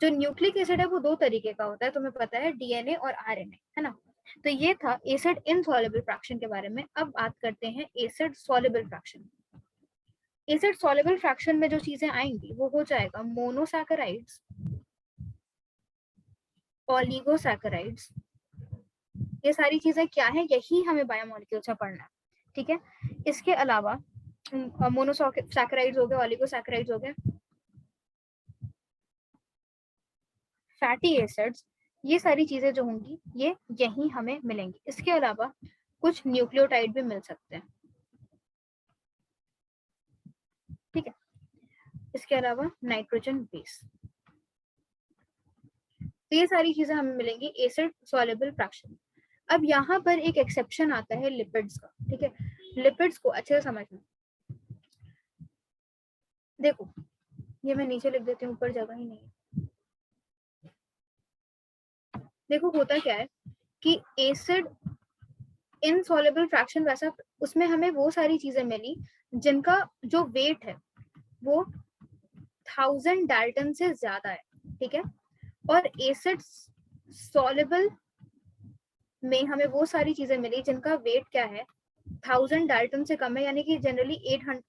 जो न्यूक्लिक एसिड है वो 2 तरीके का होता है, तुम्हें पता है, डीएनए और आरएनए, है ना। तो ये था एसिड इनसॉल्युबल फ्रैक्शन के बारे में। अब बात करते हैं acid soluble fraction. Acid soluble fraction में जो चीजें आएंगी वो हो जाएगा मोनोसैकेराइड्स, ओलिगोसैकेराइड्स, ये सारी चीजें क्या है, यही हमें बायोमोलिक्यूल्स में पढ़ना है, ठीक है। इसके अलावा मोनोसैकेराइड्स हो गए, ओलिगोसैकेराइड्स हो गए, फैटी एसिड्स, ये सारी चीजें जो होंगी ये यहीं हमें मिलेंगी। इसके अलावा कुछ न्यूक्लियोटाइड भी मिल सकते हैं, ठीक है। इसके अलावा नाइट्रोजन बेस, तो ये सारी चीजें हमें मिलेंगी एसिड सॉल्युबल फ्रैक्शन। अब यहाँ पर एक एक्सेप्शन आता है लिपिड्स का, ठीक है। लिपिड्स को अच्छे से समझना, देखो ये मैं नीचे लिख देती हूँ, ऊपर जगह ही नहीं है। देखो होता क्या है कि एसिड इनसॉल्युबल फ्रैक्शन वैसा, उसमें हमें वो सारी चीजें मिली जिनका जो वेट है वो 1000 डाल्टन से ज्यादा है, ठीक है। और एसिड सॉल्युबल में हमें वो सारी चीजें मिली जिनका वेट क्या है, 1000 डाल्टन से कम है, यानी कि जनरली 800,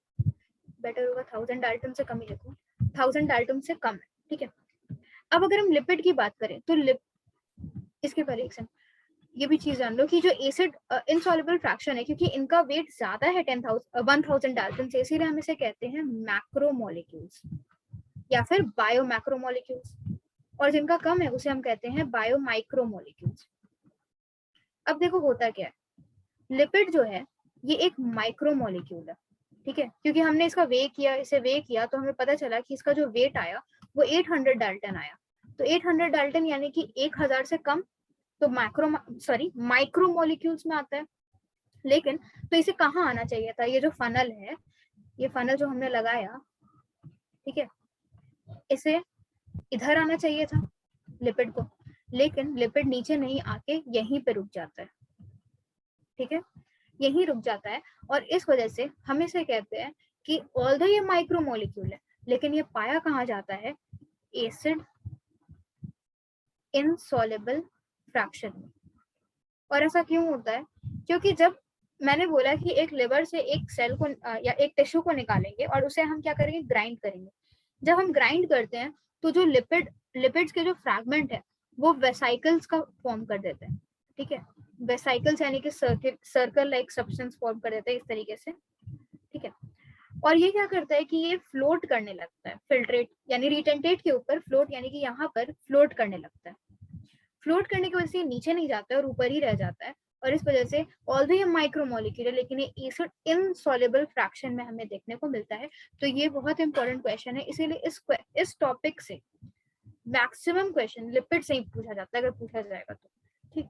बेटर होगा 1000 डाल्टन से कम ही लिखो, 1000 डाल्टन से कम है, ठीक है। अब अगर हम लिपिड की बात करें तो इसके पहले एक ये भी चीज जान लो कि जो एसिड इनसॉल्युबल फ्रैक्शन है, क्योंकि इनका वेट ज्यादा है 1000 डाल्टन से, इसीलिए हम इसे कहते हैं मैक्रोमोलिक्यूल्स या फिर बायो मैक्रोमोलिक्यूल्स, और जिनका कम है उसे हम कहते हैं बायो माइक्रोमोलिक्यूल्स। अब देखो होता क्या है, लिपिड जो है ये एक माइक्रोमोलिक्यूल है, ठीक है, क्योंकि हमने इसका वे किया, इसे वे किया तो हमें पता चला कि इसका जो वेट आया वो 800 डाल्टन आया। तो 800 डाल्टन यानी कि 1000 से कम, तो माइक्रो मॉलिक्यूल्स में आता है। लेकिन तो इसे कहाँ आना चाहिए था, ये जो फनल है, ये फनल जो हमने लगाया, ठीक है, इसे इधर आना चाहिए था लिपिड को, लेकिन लिपिड नीचे नहीं आके यहीं पे रुक जाता है, ठीक है, यहीं रुक जाता है। और इस वजह से हम इसे कहते हैं कि ऑल्दो ये माइक्रोमोलिक्यूल है, लेकिन ये पाया कहाँ जाता है, एसिड इनसॉल्युबल फ्रैक्शन में। और ऐसा क्यों होता है, क्योंकि जब मैंने बोला कि एक लिवर से एक सेल को या एक टिश्यू को निकालेंगे और उसे हम क्या करेंगे, ग्राइंड करेंगे। जब हम ग्राइंड करते हैं तो जो लिपिड्स के जो फ्रैगमेंट है वो वेसाइकल्स का फॉर्म कर देते हैं, ठीक है। वेसाइकल्स यानी कि सर्कल लाइक सब्सटेंस फॉर्म कर देते हैं इस तरीके से, ठीक है। और ये क्या करता है कि ये फ्लोट करने लगता है, फिल्ट्रेट यानी रिटेंटेट के ऊपर, फ्लोट यानी कि यहाँ पर फ्लोट करने लगता है। फ्लोट करने की वजह से नीचे नहीं जाता है और ऊपर ही रह जाता है, और इस वजह से ऑल्दो ये माइक्रोमोलिक्यूल है लेकिन ये एसिड इनसॉल्युबल फ्रैक्शन में हमें देखने को मिलता है। तो ये बहुत इंपॉर्टेंट क्वेश्चन है, इसीलिए इस टॉपिक से मैक्सिमम क्वेश्चन लिपिड से ही पूछा जाता है अगर पूछा जाएगा तो, ठीक।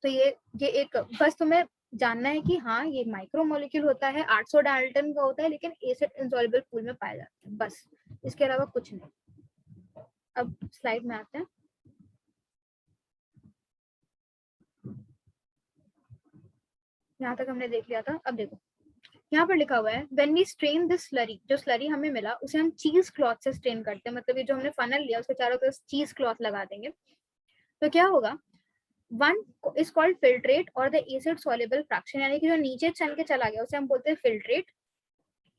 तो ये एक बस तुम्हें जानना है कि हाँ ये माइक्रोमोलिक्यूल होता है, 800 डाल्टन का होता है, लेकिन एसिड इनसॉल्युबल पूल में पाया जाता है, बस इसके अलावा कुछ नहीं। अब स्लाइड में आते हैं। यहाँ तक हमने देख लिया था। अब देखो यहाँ पर लिखा हुआ है when we strain this slurry, जो स्लरी हमें मिला उसे हम चीज क्लॉथ से स्ट्रेन करते हैं, मतलब ये जो हमने फनल लिया उसके चारों तरफ चीज क्लॉथ लगा देंगे। तो क्या होगा, वन इज कॉल्ड फिल्ट्रेट और द एसिड सॉल्युबल फ्रैक्शन, यानी कि जो नीचे छन के चला गया उसे हम बोलते हैं फिल्ट्रेट,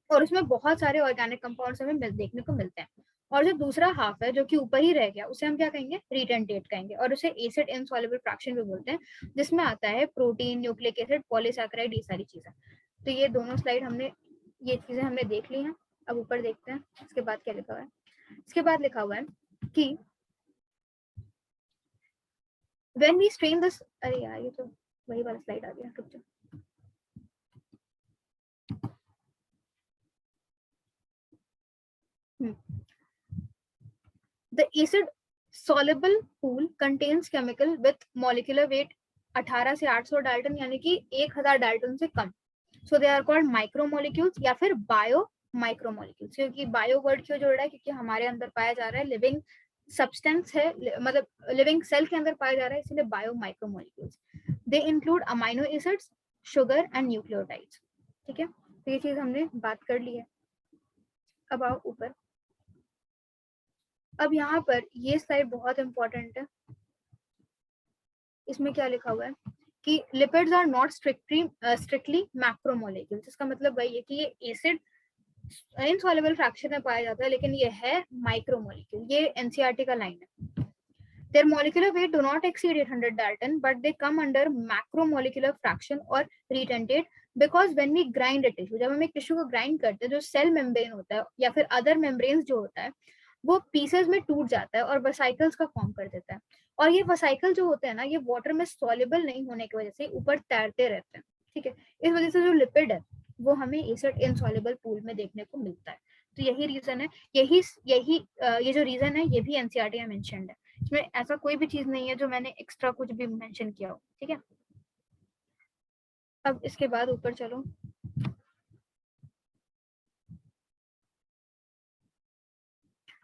और उसमें बहुत सारे ऑर्गेनिक कंपाउंड्स हमें देखने को मिलते हैं। और जो दूसरा हाफ है जो कि ऊपर ही रह गया उसे हम क्या कहेंगे, रिटेंटेट कहेंगे, और उसे एसिड इनसॉल्युबल फ्रैक्शन भी बोलते हैं, जिसमें आता है प्रोटीन, न्यूक्लिक एसिड, पॉलीसैकेराइड, ये सारी चीजें। तो ये दोनों स्लाइड ये चीजें हमने देख ली हैं। अब ऊपर देखते हैं इसके बाद क्या लिखा हुआ है। इसके बाद लिखा हुआ है कि व्हेन वी स्ट्रेन दिस, अरे यार ये तो वही वाला स्लाइड आ गया, रुक जाओ। The acid soluble pool contains chemical with molecular weight 18 से 800 डाल्टन, यानी कि 1000 डाल्टन से कम। So they are called micromolecules या फिर bio माइक्रोमोलिक्यूल्स, क्योंकि बायो वर्ड क्यों जोड़ रहा है, क्योंकि हमारे अंदर पाया जा रहा है, लिविंग सब्सटेंस है, मतलब लिविंग सेल के अंदर पाया जा रहा है, इसलिए bio micromolecules. They include amino acids, sugar and nucleotides. ठीक है, तो ये चीज हमने बात कर ली है। अब आओ ऊपर। अब यहाँ पर ये स्लाइड बहुत इंपॉर्टेंट है। इसमें क्या लिखा हुआ है कि lipids are not strictly macromolecules. इसका मतलब वही है कि ये एसिड इनसॉल्युबल फ्रैक्शन में पाया जाता है, लेकिन ये है माइक्रोमोलेक्यूल। ये एनसीईआरटी का लाइन है। Their molecular weight do not exceed 800 Dalton, but they come under macromolecular fraction or retentate because when we grind a tissue, जब हम एक टिश्यू को ग्राइंड करते हैं, जो सेल मेम्ब्रेन होता है या फिर अदर मेम्ब्रेन्स जो होता है, वो पीसेस में टूट जाता है और वेसिकल्स का फॉर्म कर देता है। और ये वेसिकल जो होते हैं ना, ये वाटर में सॉल्युबल नहीं होने की वजह से ऊपर तैरते रहते हैं। ठीक है, इस वजह से जो लिपिड है वो हमें एसिड इनसॉल्युबल पूल में देखने को मिलता है। तो यही रीजन है, ये जो रीजन है ये भी एनसीईआरटी में मेंशन्ड है। इसमें ऐसा कोई भी चीज नहीं है जो मैंने एक्स्ट्रा कुछ भी मेंशन किया हो। ठीक है, अब इसके बाद ऊपर चलो।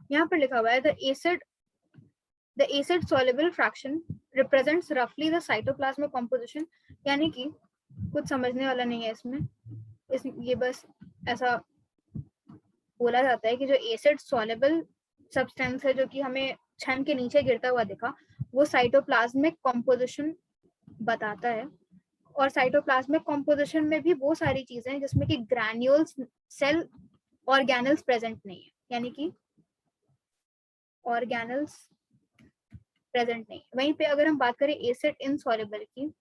यहाँ पर लिखा हुआ है the acid soluble fraction represents रफली द साइटोप्लाज्मिक कंपोजिशन। यानी कि कुछ समझने वाला नहीं है इसमें। ये बस ऐसा बोला जाता है कि जो एसिड सॉल्युबल सब्सटेंस है जो कि हमें छन के नीचे गिरता हुआ दिखा, वो साइटोप्लाज्मिक कंपोजिशन बताता है। और साइटोप्लाज्मिक कंपोजिशन में भी वो सारी चीजें हैं जिसमें कि ग्रैन्यूल्स, सेल ऑर्गेनल्स प्रेजेंट नहीं है, यानी कि ऑर्गेनल्स प्रेजेंट नहीं। वहीं पे अगर हम बात करें एसिड इनसॉल्युबल की,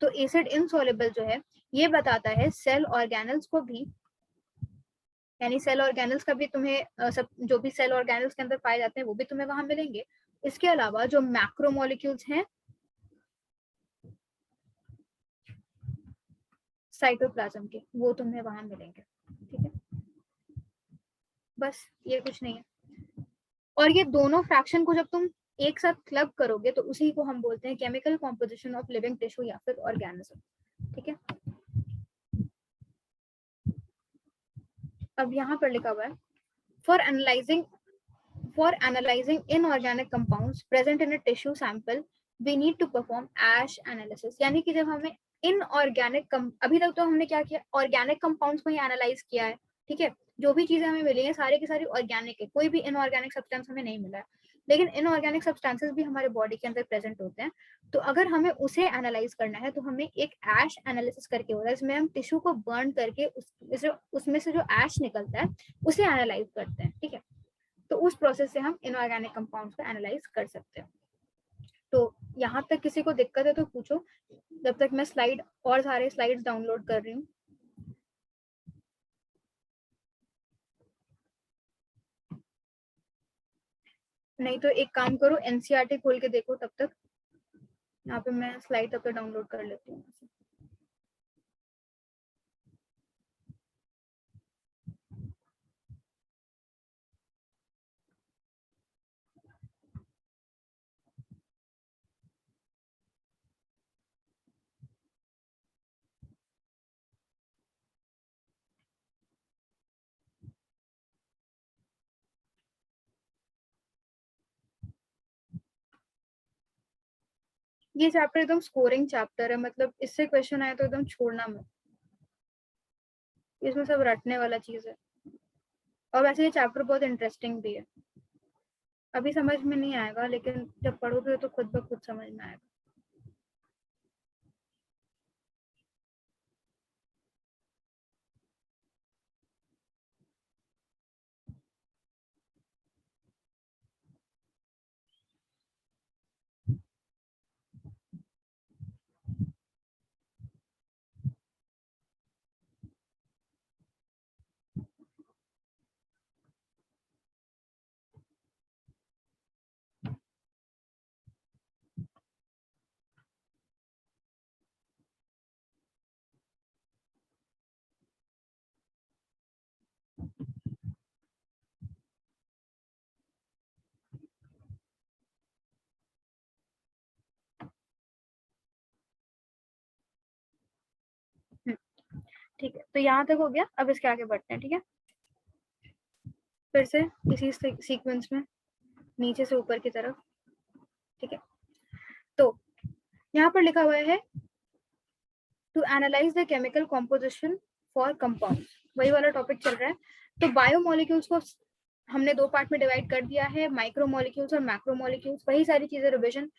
तो एसिड इनसॉल्युबल जो है ये बताता है सेल ऑर्गेनल्स को भी, यानी सेल ऑर्गेनल्स का भी तुम्हें सब जो भी सेल ऑर्गेनल्स के अंदर पाए जाते हैं वो भी तुम्हें वहां मिलेंगे। इसके अलावा जो मैक्रोमोलिक्यूल्स हैं साइटोप्लाज्म के, वो तुम्हें वहां मिलेंगे। ठीक है, बस ये कुछ नहीं है। और ये दोनों फ्रैक्शन को जब तुम एक साथ क्लब करोगे तो उसी को हम बोलते हैं chemical composition of living tissue या फिर ऑर्गेनिज्म। ठीक है, अब यहाँ पर लिखा हुआ है for analysing inorganic compounds present in a tissue sample we need to perform ash analysis. यानी कि जब हमें इनऑर्गेनिक, अभी तक तो हमने क्या किया, ऑर्गेनिक कंपाउंड्स को ही एनालाइज किया है। ठीक है, जो भी चीजें हमें मिली है सारी की सारी ऑर्गेनिक है, कोई भी इनऑर्गेनिक सब्सटेंस हमें नहीं मिला है। लेकिन इनऑर्गेनिक सब्सटेंसेस भी हमारे बॉडी के अंदर प्रेजेंट होते हैं। तो अगर हमें उसे एनालाइज करना है तो हमें एक एश एनालिसिस करके होता है, इसमें हम टिश्यू को बर्न करके उसमें से जो एश निकलता है उसे एनालाइज करते हैं। ठीक है, तो उस प्रोसेस से हम इनऑर्गेनिक कंपाउंड्स को एनालाइज कर सकते हैं। तो यहाँ तक किसी को दिक्कत है तो पूछो, जब तक मैं स्लाइड और सारे स्लाइड्स डाउनलोड कर रही हूँ। नहीं तो एक काम करो, एनसीईआरटी खोल के देखो तब तक। यहाँ पे मैं स्लाइड तब तक डाउनलोड कर लेती हूँ। ये चैप्टर एकदम स्कोरिंग चैप्टर है, मतलब इससे क्वेश्चन आए तो एकदम छोड़ना मत, इसमें सब रटने वाला चीज है। और वैसे ये चैप्टर बहुत इंटरेस्टिंग भी है। अभी समझ में नहीं आएगा, लेकिन जब पढ़ोगे तो खुद ब खुद समझ में आएगा। ठीक है, तो यहाँ तक हो गया। अब इसके आगे बढ़ते हैं, ठीक है, फिर से इसी सीक्वेंस में नीचे से ऊपर की तरफ, ठीक है। तो यहाँ पर लिखा हुआ है to analyse the chemical composition for compound, वही वाला टॉपिक चल रहा है। तो बायोमोलिक्यूल्स को हमने दो पार्ट में डिवाइड कर दिया है, माइक्रोमोलिक्यूल्स और मैक्रोमोलिक्यूल्स, वही सारी चीजें रिविजन।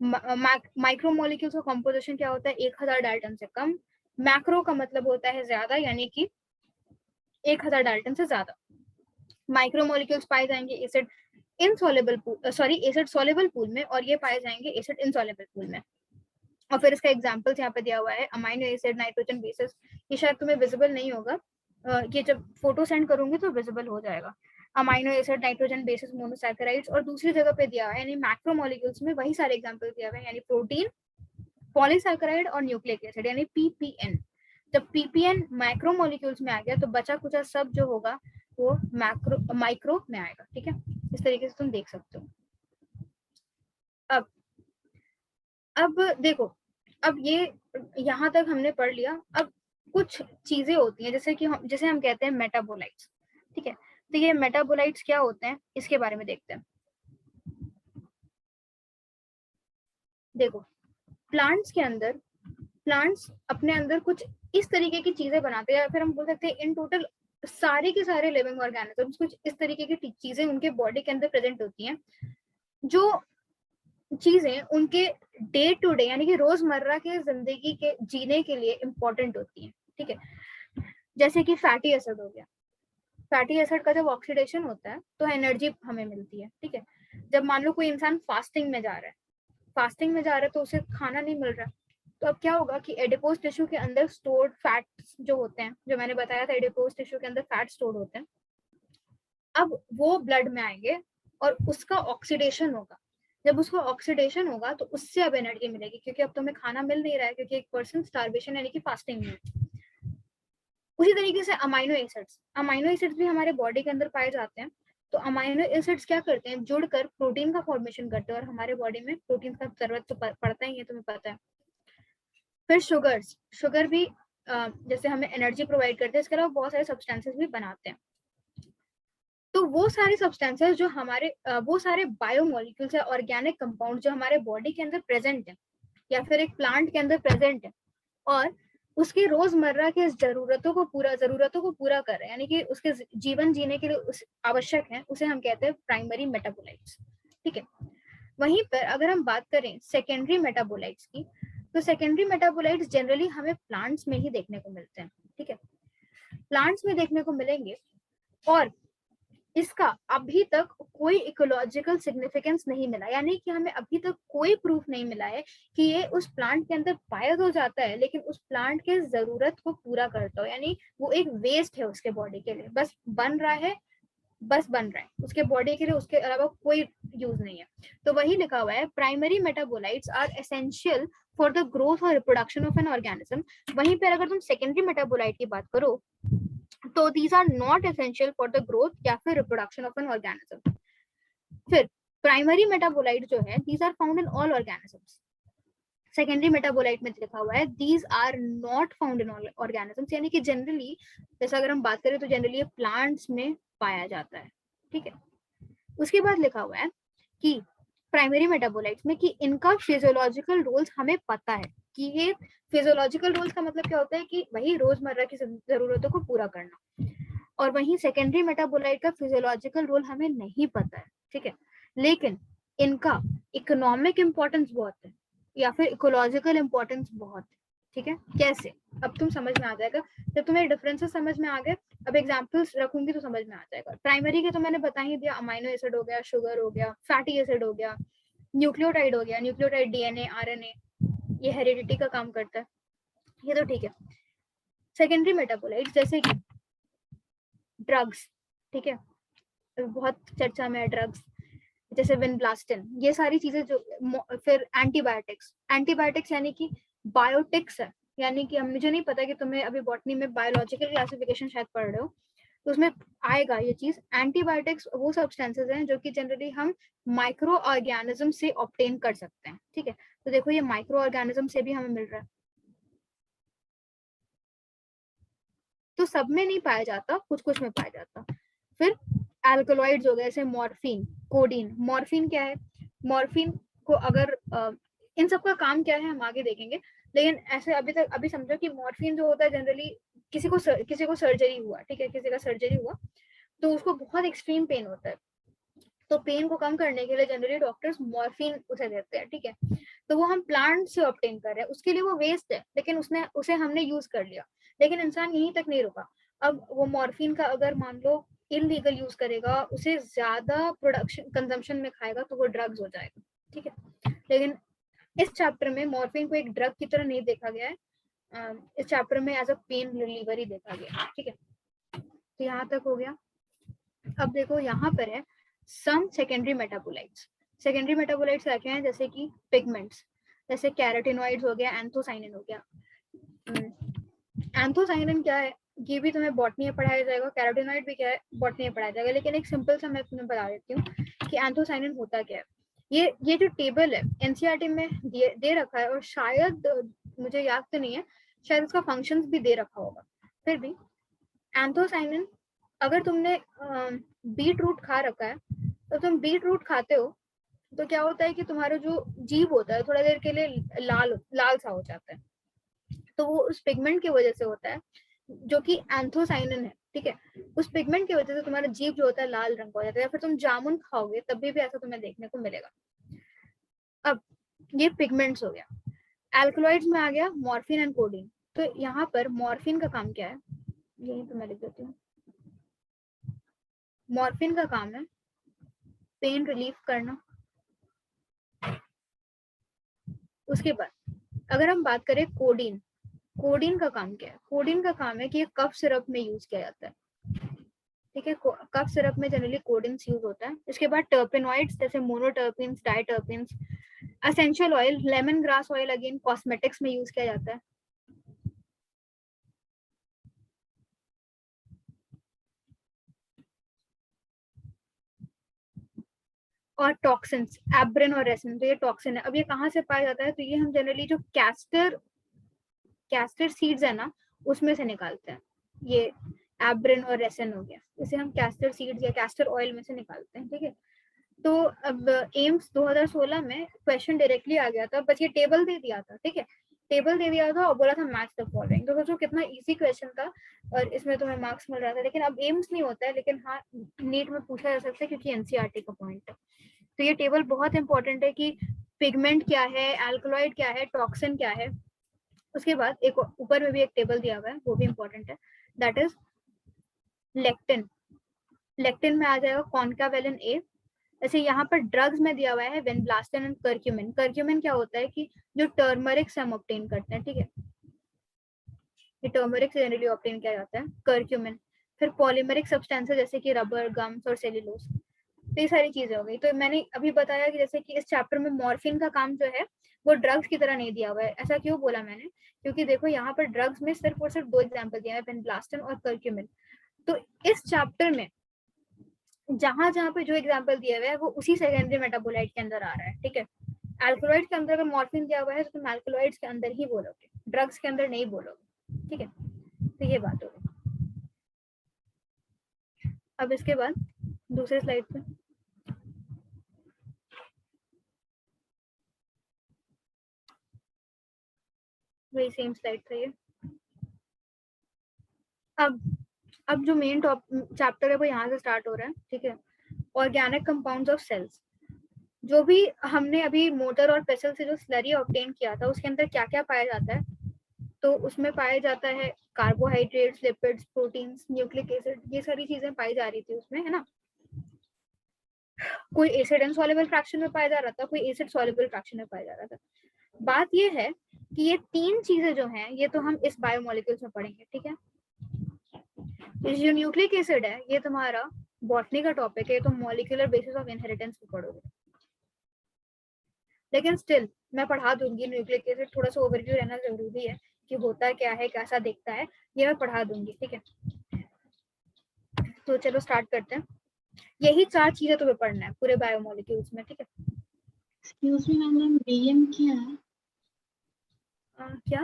माइक्रोमोलिक्यूल्स का कॉम्पोजिशन क्या होता है, 1000 डाल्टन से कम। मैक्रो का मतलब होता है ज्यादा, यानी कि 1000 डाल्टन से ज्यादा। माइक्रोमोलिक्यूल्स पाए जाएंगे acid insoluble pool, sorry acid soluble pool में, और ये पाए जाएंगे एसिड इनसॉल्युबल पूल में। और फिर इसका एग्जांपल्स यहाँ पे दिया हुआ है, अमाइनो एसिड, नाइट्रोजन बेसिस। ये शायद तुम्हें विजिबल नहीं होगा, ये जब फोटो सेंड करूंगी तो विजिबल हो जाएगा। Amino acid, nitrogen bases, monosaccharides. और दूसरी जगह पे दिया हुआ है, यानी मैक्रोमोलिक्यूल्स में वही सारे एग्जांपल दिया हुआ है, यानी प्रोटीन, पॉलीसैकेराइड और न्यूक्लिक एसिड, यानी पीपीएन। जब पीपीएन मैक्रोमोलिक्यूल्स में आ गया तो बचा कुचा सब जो होगा वो माइक्रो में आएगा, ठीक है। इस तरीके से तुम देख सकते हो। अब देखो, अब ये यहाँ तक हमने पढ़ लिया। अब कुछ चीजें होती हैं जैसे कि हम कहते हैं मेटाबोलाइट्स, ठीक है। तो ये मेटाबोलाइट्स क्या होते हैं इसके बारे में देखते हैं। देखो, प्लांट्स अपने अंदर कुछ इस तरीके की चीजें बनाते हैं, या फिर हम बोल सकते हैं इन टोटल सारे के सारे लिविंग ऑर्गेनिजम्स कुछ इस तरीके की चीजें उनके बॉडी के अंदर प्रेजेंट होती हैं, जो चीजें उनके डे टू डे यानी कि रोजमर्रा के जिंदगी के जीने के लिए इम्पोर्टेंट होती हैं, ठीक है। जैसे कि फैटी एसिड हो गया। फैटी एसिड का जब ऑक्सीडेशन होता है तो एनर्जी हमें मिलती है, ठीक है। जब मान लो कोई इंसान फास्टिंग में जा रहा है तो उसे खाना नहीं मिल रहा, तो अब क्या होगा कि एडिपोज टिश्यू के अंदर स्टोर्ड फैट्स जो होते हैं, जो मैंने बताया था एडिपोज टिश्यू के अंदर फैट स्टोर्ड होते हैं, अब वो ब्लड में आएंगे और उसका ऑक्सीडेशन होगा। जब उसका ऑक्सीडेशन होगा तो उससे अब एनर्जी मिलेगी, क्योंकि अब तुम्हें खाना मिल नहीं रहा है, क्योंकि एक पर्सन स्टारवेशन यानी कि फास्टिंग में। उसी तरीके से अमाइनो एसिड्स भी हमारे बॉडी के अंदर पाए जाते हैं। तो अमाइनो एसिड्स क्या करते हैं, जुड़कर प्रोटीन का फॉर्मेशन करते हैं, और हमारे बॉडी में प्रोटीन का जरूरत तो पड़ता ही है, तुम्हें पता है। फिर शुगर भी जैसे हमें एनर्जी प्रोवाइड करते हैं, इसके अलावा बहुत सारे सब्सटेंसेस भी बनाते हैं। तो वो सारे सब्सटेंसेस जो हमारे वो सारे बायोमोलिक्यूल्स है, ऑर्गेनिक कंपाउंड जो हमारे बॉडी के अंदर प्रेजेंट है या फिर एक प्लांट के अंदर प्रेजेंट है, और उसके रोजमर्रा के जरूरतों को पूरा कर रहे हैं, यानी कि उसके जीवन जीने के लिए आवश्यक है, उसे हम कहते हैं प्राइमरी मेटाबोलाइट्स, ठीक है। वहीं पर अगर हम बात करें सेकेंडरी मेटाबोलाइट्स की, तो सेकेंडरी मेटाबोलाइट्स जनरली हमें प्लांट्स में ही देखने को मिलते हैं, ठीक है। प्लांट्स में देखने को मिलेंगे, और इसका अभी तक कोई इकोलॉजिकल सिग्निफिकेंस नहीं मिला, यानी कि हमें अभी तक कोई प्रूफ नहीं मिला है कि ये उस प्लांट के अंदर पाया तो जाता है लेकिन उस प्लांट के जरूरत को पूरा करता हो, यानी वो एक वेस्ट है उसके बॉडी के लिए, बस बन रहा है उसके बॉडी के लिए, उसके अलावा कोई यूज नहीं है। तो वही लिखा हुआ है, primary metabolites are essential for the growth और रिप्रोडक्शन ऑफ एन ऑर्गेनिज्म। वहीं पर अगर तुम सेकेंडरी मेटाबोलाइट की बात करो तो these are not essential for the growth या फिर reproduction of an organism। फिर प्राइमरी मेटाबोलाइट जो है these are found in all organisms। Secondary metabolite में लिखा हुआ है these are not found in all organisms, यानी कि जनरली जैसे अगर हम बात करें तो जनरली प्लांट्स में पाया जाता है, ठीक है। उसके बाद लिखा हुआ है कि प्राइमरी मेटाबोलाइट्स में कि इनका फिजियोलॉजिकल रोल्स हमें पता है, कि ये फिजियोलॉजिकल रोल्स का मतलब क्या होता है कि वही रोजमर्रा की जरूरतों को पूरा करना, और वहीं सेकेंडरी मेटाबोलाइट का फिजियोलॉजिकल रोल हमें नहीं पता है, ठीक है। लेकिन इनका इकोनॉमिक इंपॉर्टेंस बहुत है या फिर इकोलॉजिकल इंपॉर्टेंस बहुत है, ठीक है। कैसे, अब तुम समझ में आ जाएगा जब तुम्हें डिफरेंसेस समझ में आ गए। अब एग्जांपल्स रखूंगी तो समझ में आ जाएगा। प्राइमरी के तो मैंने बता ही दिया, अमाइनो एसिड हो गया, शुगर हो गया, फैटी एसिड हो गया, न्यूक्लियोटाइड हो गया, न्यूक्लियोटाइड डीएनए आरएनए, ये हेरिडिटी का काम करता है, ये तो ठीक है। सेकेंडरी मेटाबोलाइट्स जैसे कि ड्रग्स, ठीक है, बहुत चर्चा में है ड्रग्स, जैसे विनब्लास्टिन, ये सारी चीजें जो, फिर एंटीबायोटिक्स यानी कि बायोटिक्स है, यानी कि हम, मुझे नहीं पता कि तुम्हें अभी बॉटनी में बायोलॉजिकल क्लासिफिकेशन शायद पढ़ रहे हो, तो उसमें आएगा ये चीज। एंटीबायोटिक्स वो सब्सटेंसेस हैं जो कि जनरली हम माइक्रो ऑर्गेनिज्म से ऑब्टेन कर सकते हैं, ठीक है। तो देखो ये माइक्रो ऑर्गेनिज्म से भी हमें मिल रहा है। तो सब में नहीं पाया जाता, कुछ कुछ में पाया जाता। फिर एल्कलॉइड्स हो गए जैसे मॉर्फिन, कोडीन। मॉर्फिन क्या है? मॉर्फिन को अगर इन सब का काम क्या है हम आगे देखेंगे, लेकिन ऐसे अभी समझो कि मॉर्फिन जो होता है जनरली किसी को सर्जरी हुआ, ठीक है, किसी का सर्जरी हुआ तो उसको बहुत एक्सट्रीम पेन होता है, तो पेन को कम करने के लिए जनरली डॉक्टर्स मॉर्फिन उसे देते हैं, ठीक है। तो वो हम प्लांट से ऑब्टेन कर रहे हैं, उसके लिए वो वेस्ट है, लेकिन उसे हमने यूज कर लिया। लेकिन इंसान यहीं तक नहीं रुका, अब वो मॉर्फिन का अगर मान लो इलीगल यूज करेगा, उसे ज्यादा प्रोडक्शन कंजम्पशन में खाएगा तो वो ड्रग्स हो जाएगा, ठीक है। लेकिन इस चैप्टर में मॉर्फिन को एक ड्रग की तरह नहीं देखा गया है, इस चैप्टर में एज अ पेन रिलीवर ही देखा गया, ठीक है। तो यहाँ तक हो गया। अब देखो यहाँ पर है सम सेकेंडरी मेटाबोलाइट्स। सेकेंडरी मेटाबोलाइट्स क्या क्या है? जैसे कि पिगमेंट्स, जैसे कैरोटिनॉइड्स हो गया, एंथोसाइनिन हो गया। एंथोसाइनिन क्या है ये भी तुम्हें बॉटनी में पढ़ाया जाएगा, कैरोटिनॉइड भी क्या है बॉटनी में पढ़ाया जाएगा, लेकिन एक सिंपल सा मैं तुम्हें बता देती हूँ कि एंथोसाइनिन होता क्या है। ये जो टेबल है एनसीईआरटी में दे रखा है, और शायद मुझे याद तो नहीं है, शायद इसका फंक्शंस भी दे रखा होगा। फिर भी एंथोसाइनिन, अगर तुमने बीट रूट खा रखा है तो तुम बीट रूट खाते हो तो क्या होता है कि तुम्हारा जो जीभ होता है थोड़ा देर के लिए लाल लाल सा हो जाता है, तो वो उस पिगमेंट की वजह से होता है जो कि एंथोसाइनिन है, ठीक है। उस पिगमेंट की वजह से तुम्हारा जीभ जो होता है लाल रंग का हो जाता है, या फिर तुम जामुन खाओगे तब भी ऐसा तुम्हें देखने को मिलेगा। अब ये पिगमेंट्स हो गया। एल्कलॉइड्स में आ गया मॉर्फिन एंड कोडीन। तो यहाँ पर मॉर्फिन का काम क्या है, यही तो मैं लिख देती हूँ। मॉर्फिन का काम है पेन रिलीफ करना। उसके बाद अगर हम बात करें कोडीन, कोडीन का काम क्या है? कोडीन का काम है कि ये कफ सिरप में यूज किया जाता है, ठीक है। कफ सिरप में जनरली कोडीन यूज होता है। इसके बाद टर्पेनॉइड्स जैसे monoterpenes, diterpenes, essential oil, lemon grass oil again cosmetics में यूज किया जाता है। और टॉक्सिन्स, एब्रिन और रेसिन, तो ये टॉक्सिन है। अब ये कहाँ से पाया जाता है? तो ये हम जनरली जो कैस्टर सीड्स है ना उसमें से निकालते हैं। ये एब्रिन और रेसिन हो गया, इसे हम कैस्टर सीड्स या कैस्टर ऑयल में से निकालते हैं, ठीक है। तो अब एम्स 2016 में क्वेश्चन डायरेक्टली आ गया था, बस ये टेबल दे दिया था, ठीक है। टेबल दे दिया था और बोला था मैच द फॉलोइंग, तो सोचो कितना इजी क्वेश्चन था और इसमें तुम्हें मार्क्स मिल रहा था। लेकिन अब एम्स नहीं होता है, लेकिन हाँ नीट में पूछा जा सकता है क्योंकि एनसीईआरटी का पॉइंट है। तो ये टेबल बहुत इंपॉर्टेंट है कि पिगमेंट क्या है, एल्कलॉइड क्या है, टॉक्सिन क्या है। उसके बाद एक ऊपर में भी एक टेबल दिया हुआ है, वो भी इंपॉर्टेंट है, दैट इज लेक्टिन। लेक्टिन में आ जाएगा कॉन्कावेलिन ए। ऐसे यहाँ पर ड्रग्स में दिया हुआ है वेनब्लास्टन एंड कर्क्यूमिन। कर्क्यूमिन क्या होता है कि जो टर्मरिक से हम ऑब्टेन करते हैं, ठीक है, ये टर्मरिक से जनरली ऑब्टेन किया जाता है कर्क्यूमिन। फिर पॉलीमरिक सब्सटेंसेस जैसे कि रबर, गम्स और सेल्यूलोज, तो ये सारी चीजें हो गई। तो मैंने अभी बताया कि जैसे कि इस चैप्टर में मॉर्फिन का काम जो है वो ड्रग्स की तरह नहीं दिया हुआ है। ऐसा क्यों बोला मैंने? क्योंकि देखो यहाँ पर ड्रग्स में सिर्फ और सिर्फ दो एग्जाम्पल दिया है, वेनब्लास्टन और कर्क्यूमिन। तो इस चैप्टर में जहां जहां पे जो एग्जाम्पल दिया हुआ है वो उसी सेकेंडरी मेटाबोलाइट के अंदर आ रहा है, ठीक है। एल्कलॉइड के अंदर अगर मॉर्फिन दिया हुआ है तो तुम एल्कलॉइड्स के अंदर ही बोलोगे, ड्रग्स के अंदर नहीं बोलोगे, ठीक है। तो ये बात होगी। अब इसके बाद दूसरे स्लाइड पे वही सेम स्लाइड था ये। अब जो मेन चैप्टर है वो यहाँ से स्टार्ट हो रहा है, ठीक है। Organic compounds of cells. जो भी हमने अभी मोटर और पेसल से जो स्लरी ऑब्टेन किया था उसके अंदर क्या क्या पाया जाता है? तो उसमें पाया जाता है carbohydrates, lipids, proteins, nucleic acid, ये सारी चीजें पाई जा रही थी उसमें, है ना। कोई एसिड इनसॉल्युबल फ्रैक्शन में पाया जा रहा था, कोई एसिड सॉल्युबल फ्रैक्शन में पाया जा रहा था। बात ये है कि ये तीन चीजें जो हैं ये तो हम इस बायोमोलिक्यूल्स में पढ़ेंगे, ठीक है। जो न्यूक्लिक एसिड है ये तुम्हारा बॉटनी का टॉपिक है, तो मॉलिक्यूलर बेसिस ऑफ इनहेरिटेंस में पढ़ोगे। लेकिन स्टिल मैं पढ़ा दूंगी न्यूक्लिक एसिड, थोड़ा सा ओवरव्यू रहना जरूरी है कि होता क्या है, कैसा दिखता है, ये मैं पढ़ा दूंगी, ठीक है। तो चलो स्टार्ट करते हैं। यही चार चीजें तुम्हें पढ़ना है पूरे बायोमोलिक्यूल्स में, ठीक है। एक्सक्यूज मी मैम, बीएम क्या है? क्या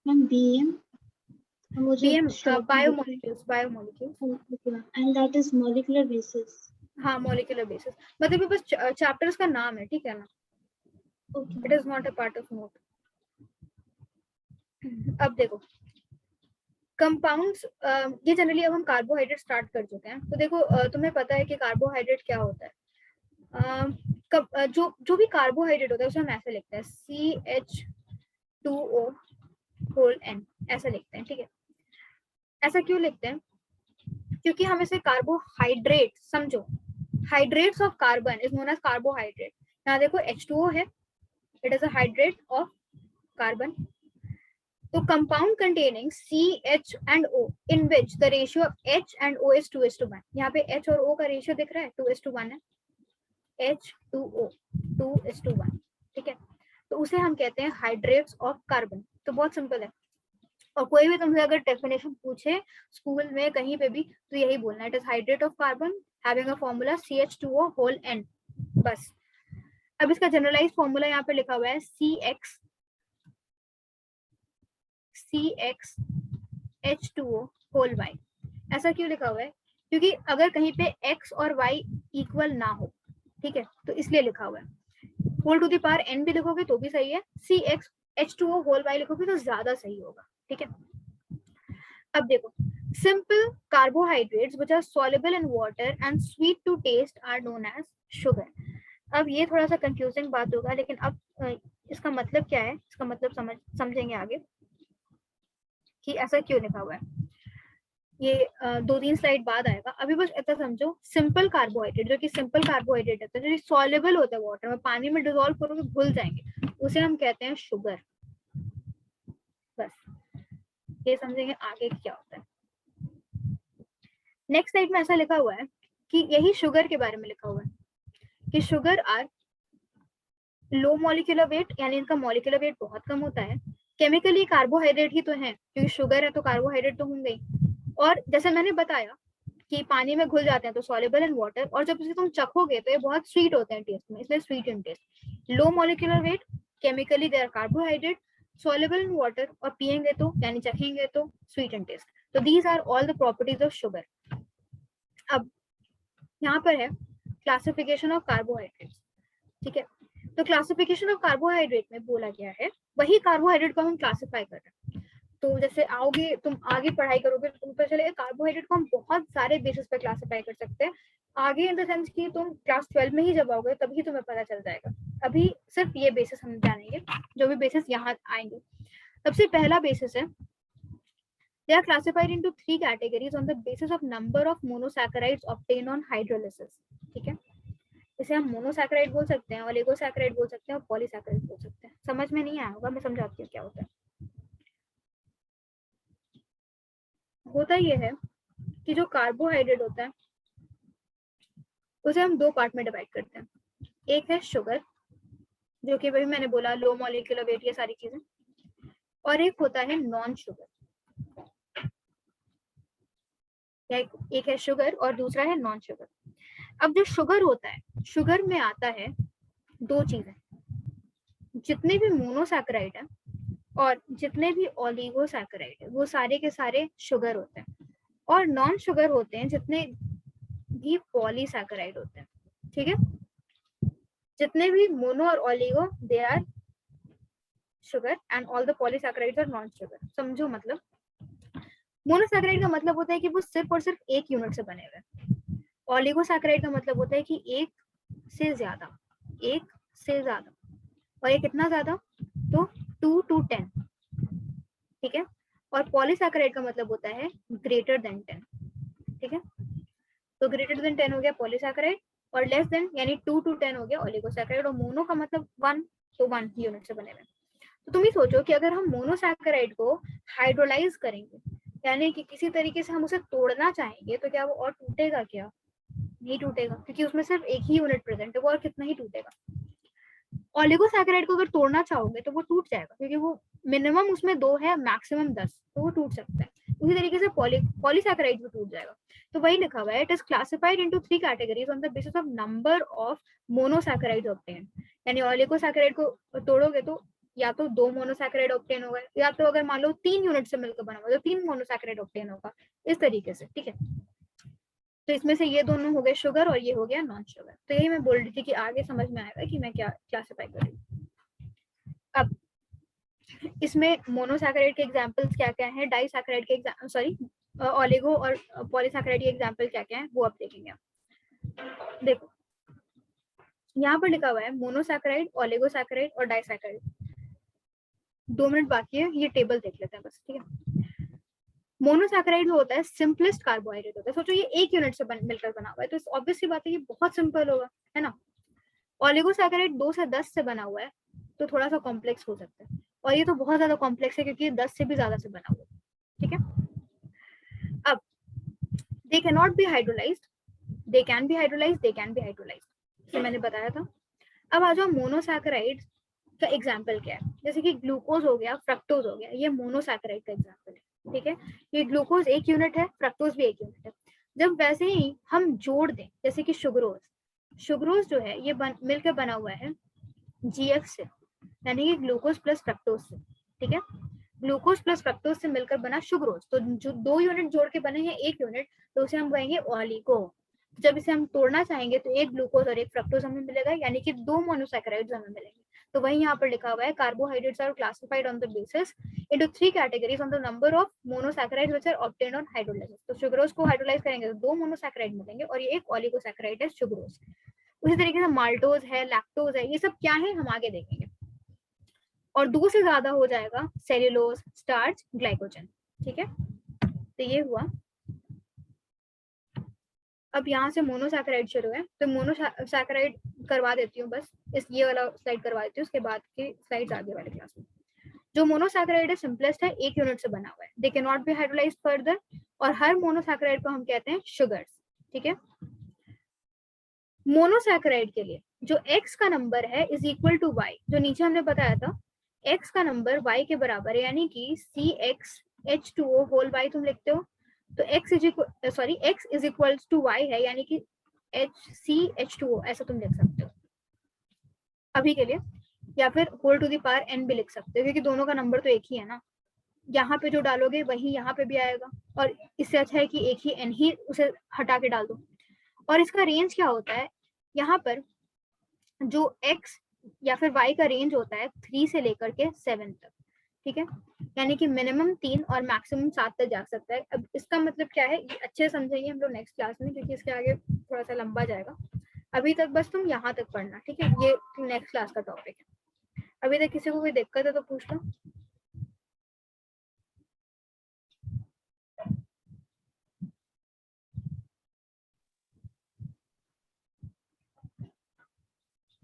मैम बीएम? मुझे BM short में बायोमोलिक्यूल्स लिखना, and that is molecular basis. हाँ मॉलिक्यूलर बेसिस, मतलब ये बस चैप्टर्स का नाम है, ठीक है ना, Okay. It is not a part of note. अब देखो कंपाउंड्स, ये जनरली अब हम कार्बोहाइड्रेट स्टार्ट कर चुके हैं, तो देखो तुम्हें पता है कि कार्बोहाइड्रेट क्या होता है। जो भी कार्बोहाइड्रेट होता है उसे हम ऐसे लिखते हैं CH2O होल N, ऐसा लिखते हैं, ठीक है। ऐसा क्यों लिखते हैं? क्योंकि हम इसे कार्बोहाइड्रेट समझो, hydrates of carbon is known as carbohydrate. यहाँ देखो H2O है, it is a hydrate of carbon. तो compound containing CH and O in which the ratio of H and O is 2:1। यहाँ पे H और O का रेशियो दिख रहा है 2:1 है, H2O 2:1, ठीक है। तो उसे हम कहते हैं हाइड्रेट्स ऑफ कार्बन। तो बहुत सिंपल है, और कोई भी तुमसे अगर डेफिनेशन पूछे स्कूल में कहीं पे भी तो यही बोलना, it is hydrate of carbon having a formula CH2O whole N, बस। अब इसका जनरलाइज फॉर्मूला यहाँ पे लिखा हुआ है CXH2O होल Y। ऐसा क्यों लिखा हुआ है? क्योंकि अगर कहीं पे X और Y इक्वल ना हो, ठीक है, तो इसलिए लिखा हुआ है। Whole to the power N भी लिखोगे तो भी सही है, CXH2O होल Y लिखोगे तो ज्यादा सही होगा, ठीक है। अब देखो simple carbohydrates which are soluble in water and sweet to taste are known as sugar. अब ये थोड़ा सा कंफ्यूजिंग बात होगा, लेकिन अब इसका मतलब क्या है, इसका मतलब समझेंगे आगे कि ऐसा क्यों लिखा हुआ है। ये 2-3 स्लाइड बाद आएगा, अभी बस इतना समझो, सिंपल कार्बोहाइड्रेट जो कि सिंपल कार्बोहाइड्रेट होता है, जो सॉल्युबल होता है वाटर में, पानी में डिसॉल्व करोगे घुल जाएंगे, उसे हम कहते हैं शुगर। बस ये समझेंगे आगे क्या होता है। नेक्स्ट स्लाइड में ऐसा लिखा हुआ है कि यही शुगर के बारे में लिखा हुआ है कि sugar are low molecular weight, यानी इनका मॉलिक्यूलर वेट बहुत कम होता है। केमिकली कार्बोहाइड्रेट ही तो है, क्योंकि शुगर है तो कार्बोहाइड्रेट तो होंगे ही। और जैसे मैंने बताया कि पानी में घुल जाते हैं तो सॉल्युबल इन वाटर, और जब इसे तुम चखोगे तो ये बहुत स्वीट होते हैं टेस्ट में, इसलिए sweet in taste. Low molecular weight, chemically they are carbohydrate, soluble in water, और पिएंगे तो यानी चखेंगे तो स्वीट इन टेस्ट। तो these are all the properties of sugar. अब यहाँ पर है क्लासिफिकेशन ऑफ कार्बोहाइड्रेट्स, ठीक है। तो क्लासिफिकेशन ऑफ कार्बोहाइड्रेट में बोला गया है वही कार्बोहाइड्रेट को हम क्लासिफाई कर रहे हैं। तो जैसे आओगे तुम आगे पढ़ाई करोगे तो तुम पता चलेगा कार्बोहाइड्रेट को हम बहुत सारे बेसिस पे क्लासिफाई कर सकते हैं आगे, इन द सेंस कि तुम क्लास 12 में ही जब आओगे तभी तुम्हें पता चल जाएगा। अभी सिर्फ ये बेसिस हम जानेंगे, जो भी बेसिस यहाँ आएंगे। सबसे पहला बेसिस है, they are classified into 3 categories on the basis of number of monosaccharides obtained on hydrolysis, ठीक है। इसे हम मोनोसैकेराइड बोल सकते हैं, ओलिगोसैकेराइड बोल सकते हैं, और पॉलीसैकेराइड बोल सकते हैं। समझ में नहीं आया होगा, मैं समझाती हूँ क्या होता है। होता ये है कि जो कार्बोहाइड्रेट होता है उसे हम 2 पार्ट में डिवाइड करते हैं। एक है शुगर, जो कि वही मैंने बोला लो मॉलिक्यूलर वेट, ये सारी चीजें, और एक होता है नॉन शुगर। एक है शुगर और दूसरा है नॉन शुगर। अब जो शुगर होता है, शुगर में आता है 2 चीजें, जितने भी मोनोसैकेराइड है और जितने भी ओलिगोसैकेराइड है वो सारे के सारे शुगर होते हैं, और नॉन शुगर होते हैं जितने भी पॉलीसैकेराइड होते हैं, ठीक है। जितने भी मोनो और oligo they are sugar and all the polysaccharides are non sugar. समझो मतलब, मोनोसैकेराइड का मतलब होता है कि वो सिर्फ और सिर्फ एक यूनिट से बने हुए हैं। ओलिगोसैकेराइड का मतलब होता है कि एक से ज्यादा, और ये कितना ज्यादा, तो 2 to 10, ठीक है। और पॉलीसैकेराइड का मतलब होता है ग्रेटर देन 10, ठीक है। तो ग्रेटर देन 10 हो गया पॉलीसैकेराइड, और लेस देन यानी 2 to 10 हो गया ओलिगोसैकेराइड, और मोनो का मतलब 1, तो 1 यूनिट से बने हुए। तो तुम ही सोचो कि अगर हम मोनोसैकेराइड को हाइड्रोलाइज करेंगे, यानी कि किसी तरीके से हम उसे तोड़ना चाहेंगे, तो क्या वो और टूटेगा? क्या नहीं टूटेगा, क्योंकि उसमें सिर्फ एक ही यूनिट प्रेजेंट है, वो और कितना ही टूटेगा। ओलिगोसैकेराइड को अगर तोड़ना चाहोगे तो वो टूट जाएगा, क्योंकि वो मिनिमम उसमें 2 है, मैक्सिमम 10, तो वो टूट सकता है। उसी तरीके से पॉलीसैकेराइड भी टूट जाएगा। तो वही लिखा हुआ है, it is classified into 3 categories on the basis of number of monosaccharides obtained. यानी ओलिगोसैकेराइड को तोड़ोगे तो या तो 2 मोनोसैकेराइड ऑब्टेन होगा, या तो अगर मान लो 3 यूनिट से मिलकर बना हुआ तो 3 मोनोसैकेराइड ऑब्टेन होगा, इस तरीके से, ठीक है। तो इसमें से ये दोनों हो गए शुगर और ये हो गया नॉन शुगर। तो यही मैं बोल रही थी कि आगे समझ में आएगा कि मैं क्या क्लासिफाई कर रही हूँ। अब इसमें मोनोसैकेराइड के एग्जांपल्स क्या क्या हैं, डाइसैकेराइड के सॉरी ओलिगो और पॉलीसैकेराइड के एग्जांपल क्या क्या हैं वो आप देखेंगे। देखो यहाँ पर लिखा हुआ है मोनोसैकेराइड, ओलिगोसैकेराइड और डाइसैकेराइड। 2 मिनट बाकी है, ये टेबल देख लेते हैं बस, ठीक है। मोनोसैकेराइड होता है सिंपलेस्ट कार्बोहाइड्रेट होता है। सोचो ये 1 यूनिट से मिलकर बना हुआ है, तो ऑब्वियस सी बात है ये बहुत सिंपल होगा, है ना। ओलिगोसैकेराइड 2 से 10 से बना हुआ है, तो थोड़ा सा कॉम्प्लेक्स हो सकता है, और ये तो बहुत ज्यादा कॉम्प्लेक्स है क्योंकि 10 से भी ज्यादा से बना हुआ है, ठीक है। अब they can not be hydrolysed, they can be hydrolysed, they can be hydrolysed, मैंने बताया था। अब आ जाओ मोनोसैकेराइड का एग्जाम्पल क्या है, जैसे कि ग्लूकोज हो गया, फ्रक्टोज हो गया, ये मोनोसैकेराइड का एग्जाम्पल है, ठीक है। ये ग्लूकोज 1 यूनिट है, फ्रक्टोज भी 1 यूनिट है। जब वैसे ही हम जोड़ दें, जैसे कि सुग्रोज, सुग्रोज जो है ये मिलकर बना हुआ है GF से, यानी कि ग्लूकोज प्लस फ्रक्टोज से, ठीक है। ग्लूकोज प्लस फ्रक्टोज से मिलकर बना सुग्रोज, तो जो 2 यूनिट जोड़ के बने हैं 1 यूनिट, तो उसे हम कहेंगे ओलिगो। जब इसे हम तोड़ना चाहेंगे तो एक ग्लूकोज और एक फ्रक्टोज हमें मिलेगा, यानी कि 2 मोनोसैकेराइड्स हमें मिलेंगे। तो वही यहाँ पर लिखा हुआ है carbohydrates are classified on the basis into 3 categories on the number of monosaccharides which are obtained on hydrolysis. तो सुग्रोज को हाइड्रोलाइज करेंगे तो 2 मोनोसैकेराइड मिलेंगे, और ये एक ओलिगोसैकेराइड है सुग्रोज। उसी तरीके से माल्टोज है, लैक्टोज है, ये सब क्या है हम आगे देखेंगे। और 2 से ज्यादा हो जाएगा सेल्यूलोज, स्टार्च, ग्लाइकोजन, ठीक है। तो ये हुआ। अब यहाँ से मोनोसैकेराइड शुरू है, तो मोनोसैकेराइड करवा देती हूँ बस, इस ये वाला स्लाइड करवा देती हूँ, उसके बाद की स्लाइड्स आगे वाले क्लास में। जो मोनोसैकेराइड है सिंपलेस्ट है, 1 यूनिट से बना हुआ है, they can not be hydrolysed further, और हर मोनोसैकेराइड को हम कहते हैं शुगर्स, ठीक है। मोनोसैकेराइड के लिए जो x का नंबर है इज इक्वल टू y, जो नीचे हमने बताया था x का नंबर y के बराबर है, यानी कि CxH2O होल y तुम लिखते हो, तो x is equal to y है, यानी कि CH2O ऐसा तुम लिख सकते हो अभी के लिए, या फिर whole to the power n भी लिख सकते हो, क्योंकि दोनों का नंबर तो एक ही है ना। यहाँ पे जो डालोगे वही यहाँ पे भी आएगा, और इससे अच्छा है कि एक ही n ही उसे हटा के डाल दो। और इसका रेंज क्या होता है, यहाँ पर जो x या फिर y का रेंज होता है 3 से लेकर के 7 तक, ठीक है। यानी कि मिनिमम 3 और मैक्सिमम 7 तक जा सकता है। अब इसका मतलब क्या है ये अच्छे समझेंगे हम लोग नेक्स्ट क्लास में, क्योंकि इसके आगे थोड़ा सा लंबा जाएगा। अभी तक बस तुम यहाँ तक पढ़ना, ठीक है, ये नेक्स्ट क्लास का टॉपिक है। अभी तक किसी को कोई दिक्कत है तो पूछ लो।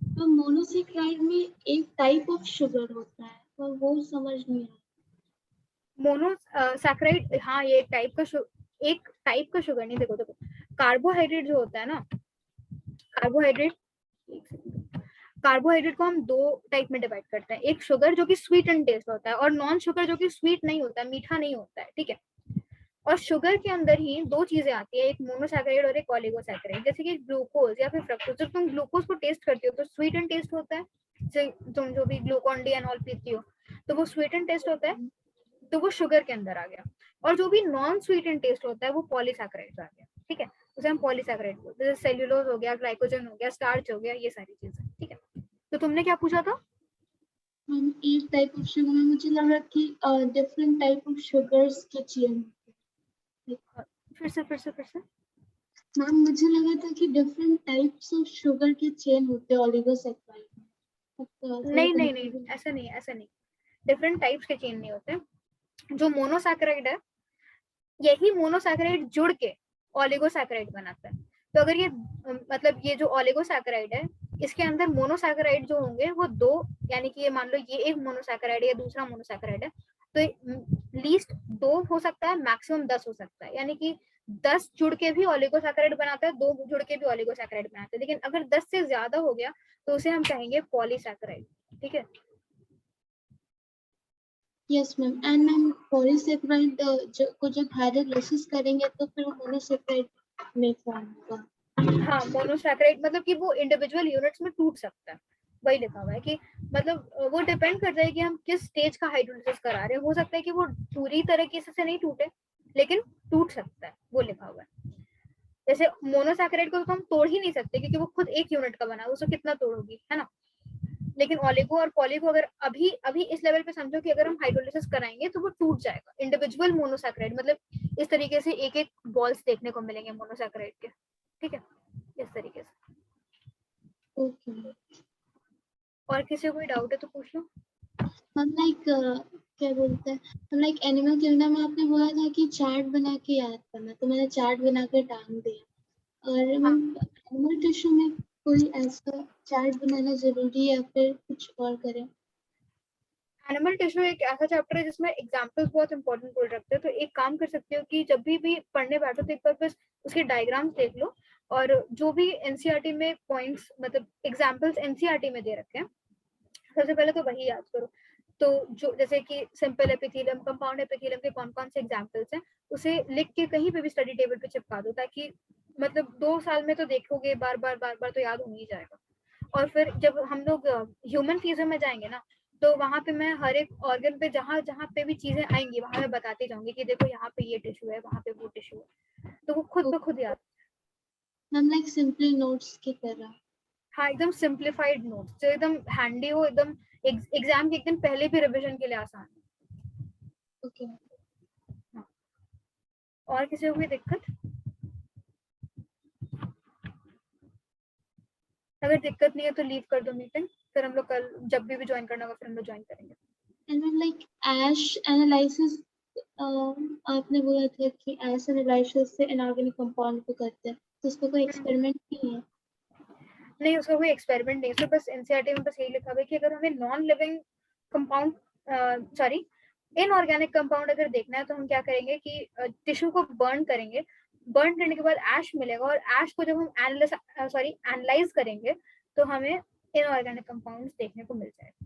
तो मोनोसैकेराइड में एक टाइप ऑफ शुगर होता है, तो वो समझ नहीं आया। मोनोसैकेराइड, हाँ ये एक टाइप का शुगर नहीं, देखो कार्बोहाइड्रेट जो होता है ना, कार्बोहाइड्रेट को हम 2 टाइप में डिवाइड करते हैं, एक शुगर जो कि स्वीट एंड टेस्ट होता है, और नॉन शुगर जो कि स्वीट नहीं होता है, मीठा नहीं होता है, ठीक है। और शुगर के अंदर ही 2 चीजें आती है, एक मोनोसैकेराइड और एक ओलिगोसैकेराइड। जैसे कि ग्लूकोज या फिर फ्रक्टोज, जब तुम ग्लूकोज को टेस्ट करते हो तो स्वीट एंड टेस्ट होता है, तुम जो भी ग्लूकॉन डी एंड ऑल पीती हो तो वो स्वीट एंड टेस्ट होता है, तो वो शुगर के अंदर आ गया। और जो भी नॉन स्वीट एंड टेस्ट होता है वो पॉलीसैकेराइड आ गया, ठीक है, उसे हम पॉलीसैकेराइड बोलते हैं। जैसे सेल्यूलोज हो गया, ग्लाइकोजन हो गया, स्टार्च हो गया, ये सारी चीजें, ठीक है। तो तुमने क्या पूछा था? एक टाइप ऑफ शुगर में मुझे लगा कि डिफरेंट टाइप ऑफ शुगर्स के चेन। फिर से मैम मुझे लगा था कि डिफरेंट टाइप्स ऑफ शुगर के चेन होते हैं ओलिगोसैकेराइड में। नहीं, ऐसा नहीं, डिफरेंट टाइप्स के चेन नहीं होते। जो मोनोसैकेराइड है यही मोनोसैकेराइड जुड़ के ओलिगोसैकेराइड बनाता है। तो अगर ये मतलब ये जो ओलिगोसैकेराइड है इसके अंदर मोनोसैकेराइड जो होंगे वो 2, यानी कि ये मान लो ये एक मोनोसैकेराइड है, दूसरा मोनोसैकेराइड है, तो लीस्ट 2 हो सकता है, मैक्सिमम 10 हो सकता है, यानी कि 10 जुड़ के भी ओलिगोसैकेराइड बनाता है, 2 जुड़ के भी ओलिगोसैकेराइड बनाता है। लेकिन अगर 10 से ज्यादा हो गया तो उसे हम कहेंगे पॉलीसैकेराइड, ठीक है। Yes ma'am, and ma'am polysaccharide को जब हाइड्रोलाइसिस करेंगे तो फिर मोनोसैकेराइड में फॉर्म होगा। हाँ मोनोसैकेराइड मतलब कि वो इंडिविजुअल यूनिट्स में टूट सकता है, वही लिखा हुआ है कि मतलब वो डिपेंड करता है कि हम किस स्टेज का हाइड्रोलिसिस करा रहे हैं। हो सकता है कि वो पूरी तरीके से नहीं टूटे, लेकिन टूट सकता है, वो लिखा हुआ है। जैसे मोनोसैकेराइड को तो हम तोड़ ही नहीं सकते क्योंकि वो खुद एक यूनिट का बना है, उसको कितना तोड़ोगी, है ना। लेकिन ओलिगो और पॉली को अगर अभी अभी इस लेवल पे समझो कि अगर हम हाइड्रोलिसिस कराएंगे तो वो टूट जाएगा। इंडिविजुअल मोनोसैकेराइड मतलब इस तरीके से एक एक बॉल्स देखने को मिलेंगे मोनोसैकेराइड के, ठीक है, इस तरीके से। ओके और किसी को कोई डाउट है तो पूछ लो। मैम। लाइक क्या बोलते हैं, लाइक एनिमल किंगडम में आपने बोला था कि चार्ट बना के याद करना, तो मैंने चार्ट बना के टांग दिया। और हाँ, मैम एनिमल टिश्यू में कोई ऐसा चार्ट बनाना जरूरी है या फिर कुछ और करें? एनिमल टिश्यू एक ऐसा चैप्टर है जिसमें एग्जांपल्स बहुत इंपॉर्टेंट रोल रखते हैं। तो एक काम कर सकते हो कि जब भी पढ़ने बैठो तो एक बार बस उसके डायग्राम्स देख लो, और जो भी एनसीईआरटी में पॉइंट्स मतलब एग्जांपल्स एनसीईआरटी में दे रखे हैं, सबसे पहले तो वही याद करो। तो जो जैसे कि सिंपल एपिथेलियम, कंपाउंड एपिथेलियम के कौन कौन से एग्जांपल्स हैं, उसे लिख के कहीं पे भी स्टडी टेबल पे चिपका दो, ताकि मतलब 2 साल में तो देखोगे बार बार तो याद हो ही जाएगा। और फिर जब हम लोग ह्यूमन फिजियो में जाएंगे ना, तो वहां पे मैं हर एक ऑर्गन पे जहां जहां पे भी चीजें आएंगी वहां मैं बताती जाऊंगी कि देखो यहाँ पे ये टिश्यू है, वहां पे वो टिश्यू है, तो वो खुद ब खुद याद। मैम लाइक सिंपली नोट्स की तरह? हाँ, एकदम सिंप्लीफाइड नोट्स जो एकदम हैंडी हो, एकदम एग्जाम के एक दिन पहले भी रिवीजन के लिए आसान है। ओके। हाँ। और किसी को कोई दिक्कत? अगर दिक्कत नहीं है तो लीव कर दो मीटिंग, फिर हम लोग कल जब भी ज्वाइन करना होगा फिर हम लोग ज्वाइन करेंगे। And ma'am like ash analysis, आपने बोला था कि ऐश एनालिसिस से इनऑर्गेनिक कंपाउंड को करते हैं, तो उसका कोई एक्सपेरिमेंट नहीं है? नहीं, उसका कोई एक्सपेरिमेंट नहीं है, बस एनसीईआरटी में बस यही लिखा हुआ है कि अगर हमें non living compound, sorry inorganic compound अगर देखना है तो हम क्या करेंगे कि टिश्यू को बर्न करेंगे। बर्न करने के बाद ऐश मिलेगा, और ऐश को जब हम एनालाइज करेंगे तो हमें इनऑर्गेनिक कंपाउंड्स देखने को मिल जाएगा।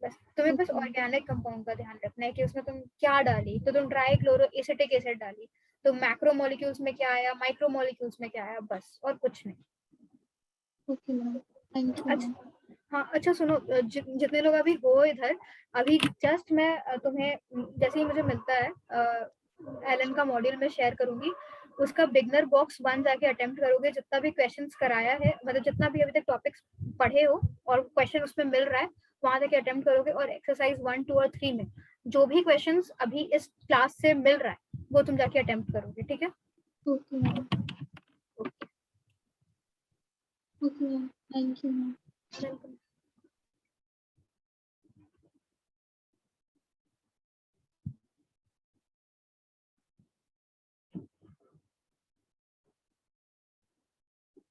बस तुम्हें बस ओके ऑर्गेनिक कंपाउंड का ध्यान रखना है कि उसमें तुम क्या डाली। तो तुम ट्राई क्लोरो एसिटिक एसिड डाली, तो मैक्रो मॉलिक्यूल्स में क्या आया, माइक्रो मॉलिक्यूल्स में क्या आया, बस और कुछ नहीं। Okay ma'am, thank you ma'am. अच्छा, हाँ, अच्छा सुनो, जितने लोग अभी हो इधर, अभी जस्ट मैं तुम्हें जैसे ही मुझे मिलता है एलन का मॉड्यूल में शेयर करूंगी, उसका बिगनर बॉक्स 1 जाके अटेम्प्ट करोगे। जितना भी क्वेश्चंस कराया है, मतलब जितना भी अभी तक टॉपिक्स पढ़े हो और क्वेश्चन उसमें मिल रहा है, वहां जाके अटेम्प्ट करोगे। और एक्सरसाइज 1, 2 और 3 में जो भी क्वेश्चंस अभी इस क्लास से मिल रहा है वो तुम जाके अटेम्प्ट करोगे, ठीक है? Okay ma'am. Okay ma'am, thank you ma'am. Welcome.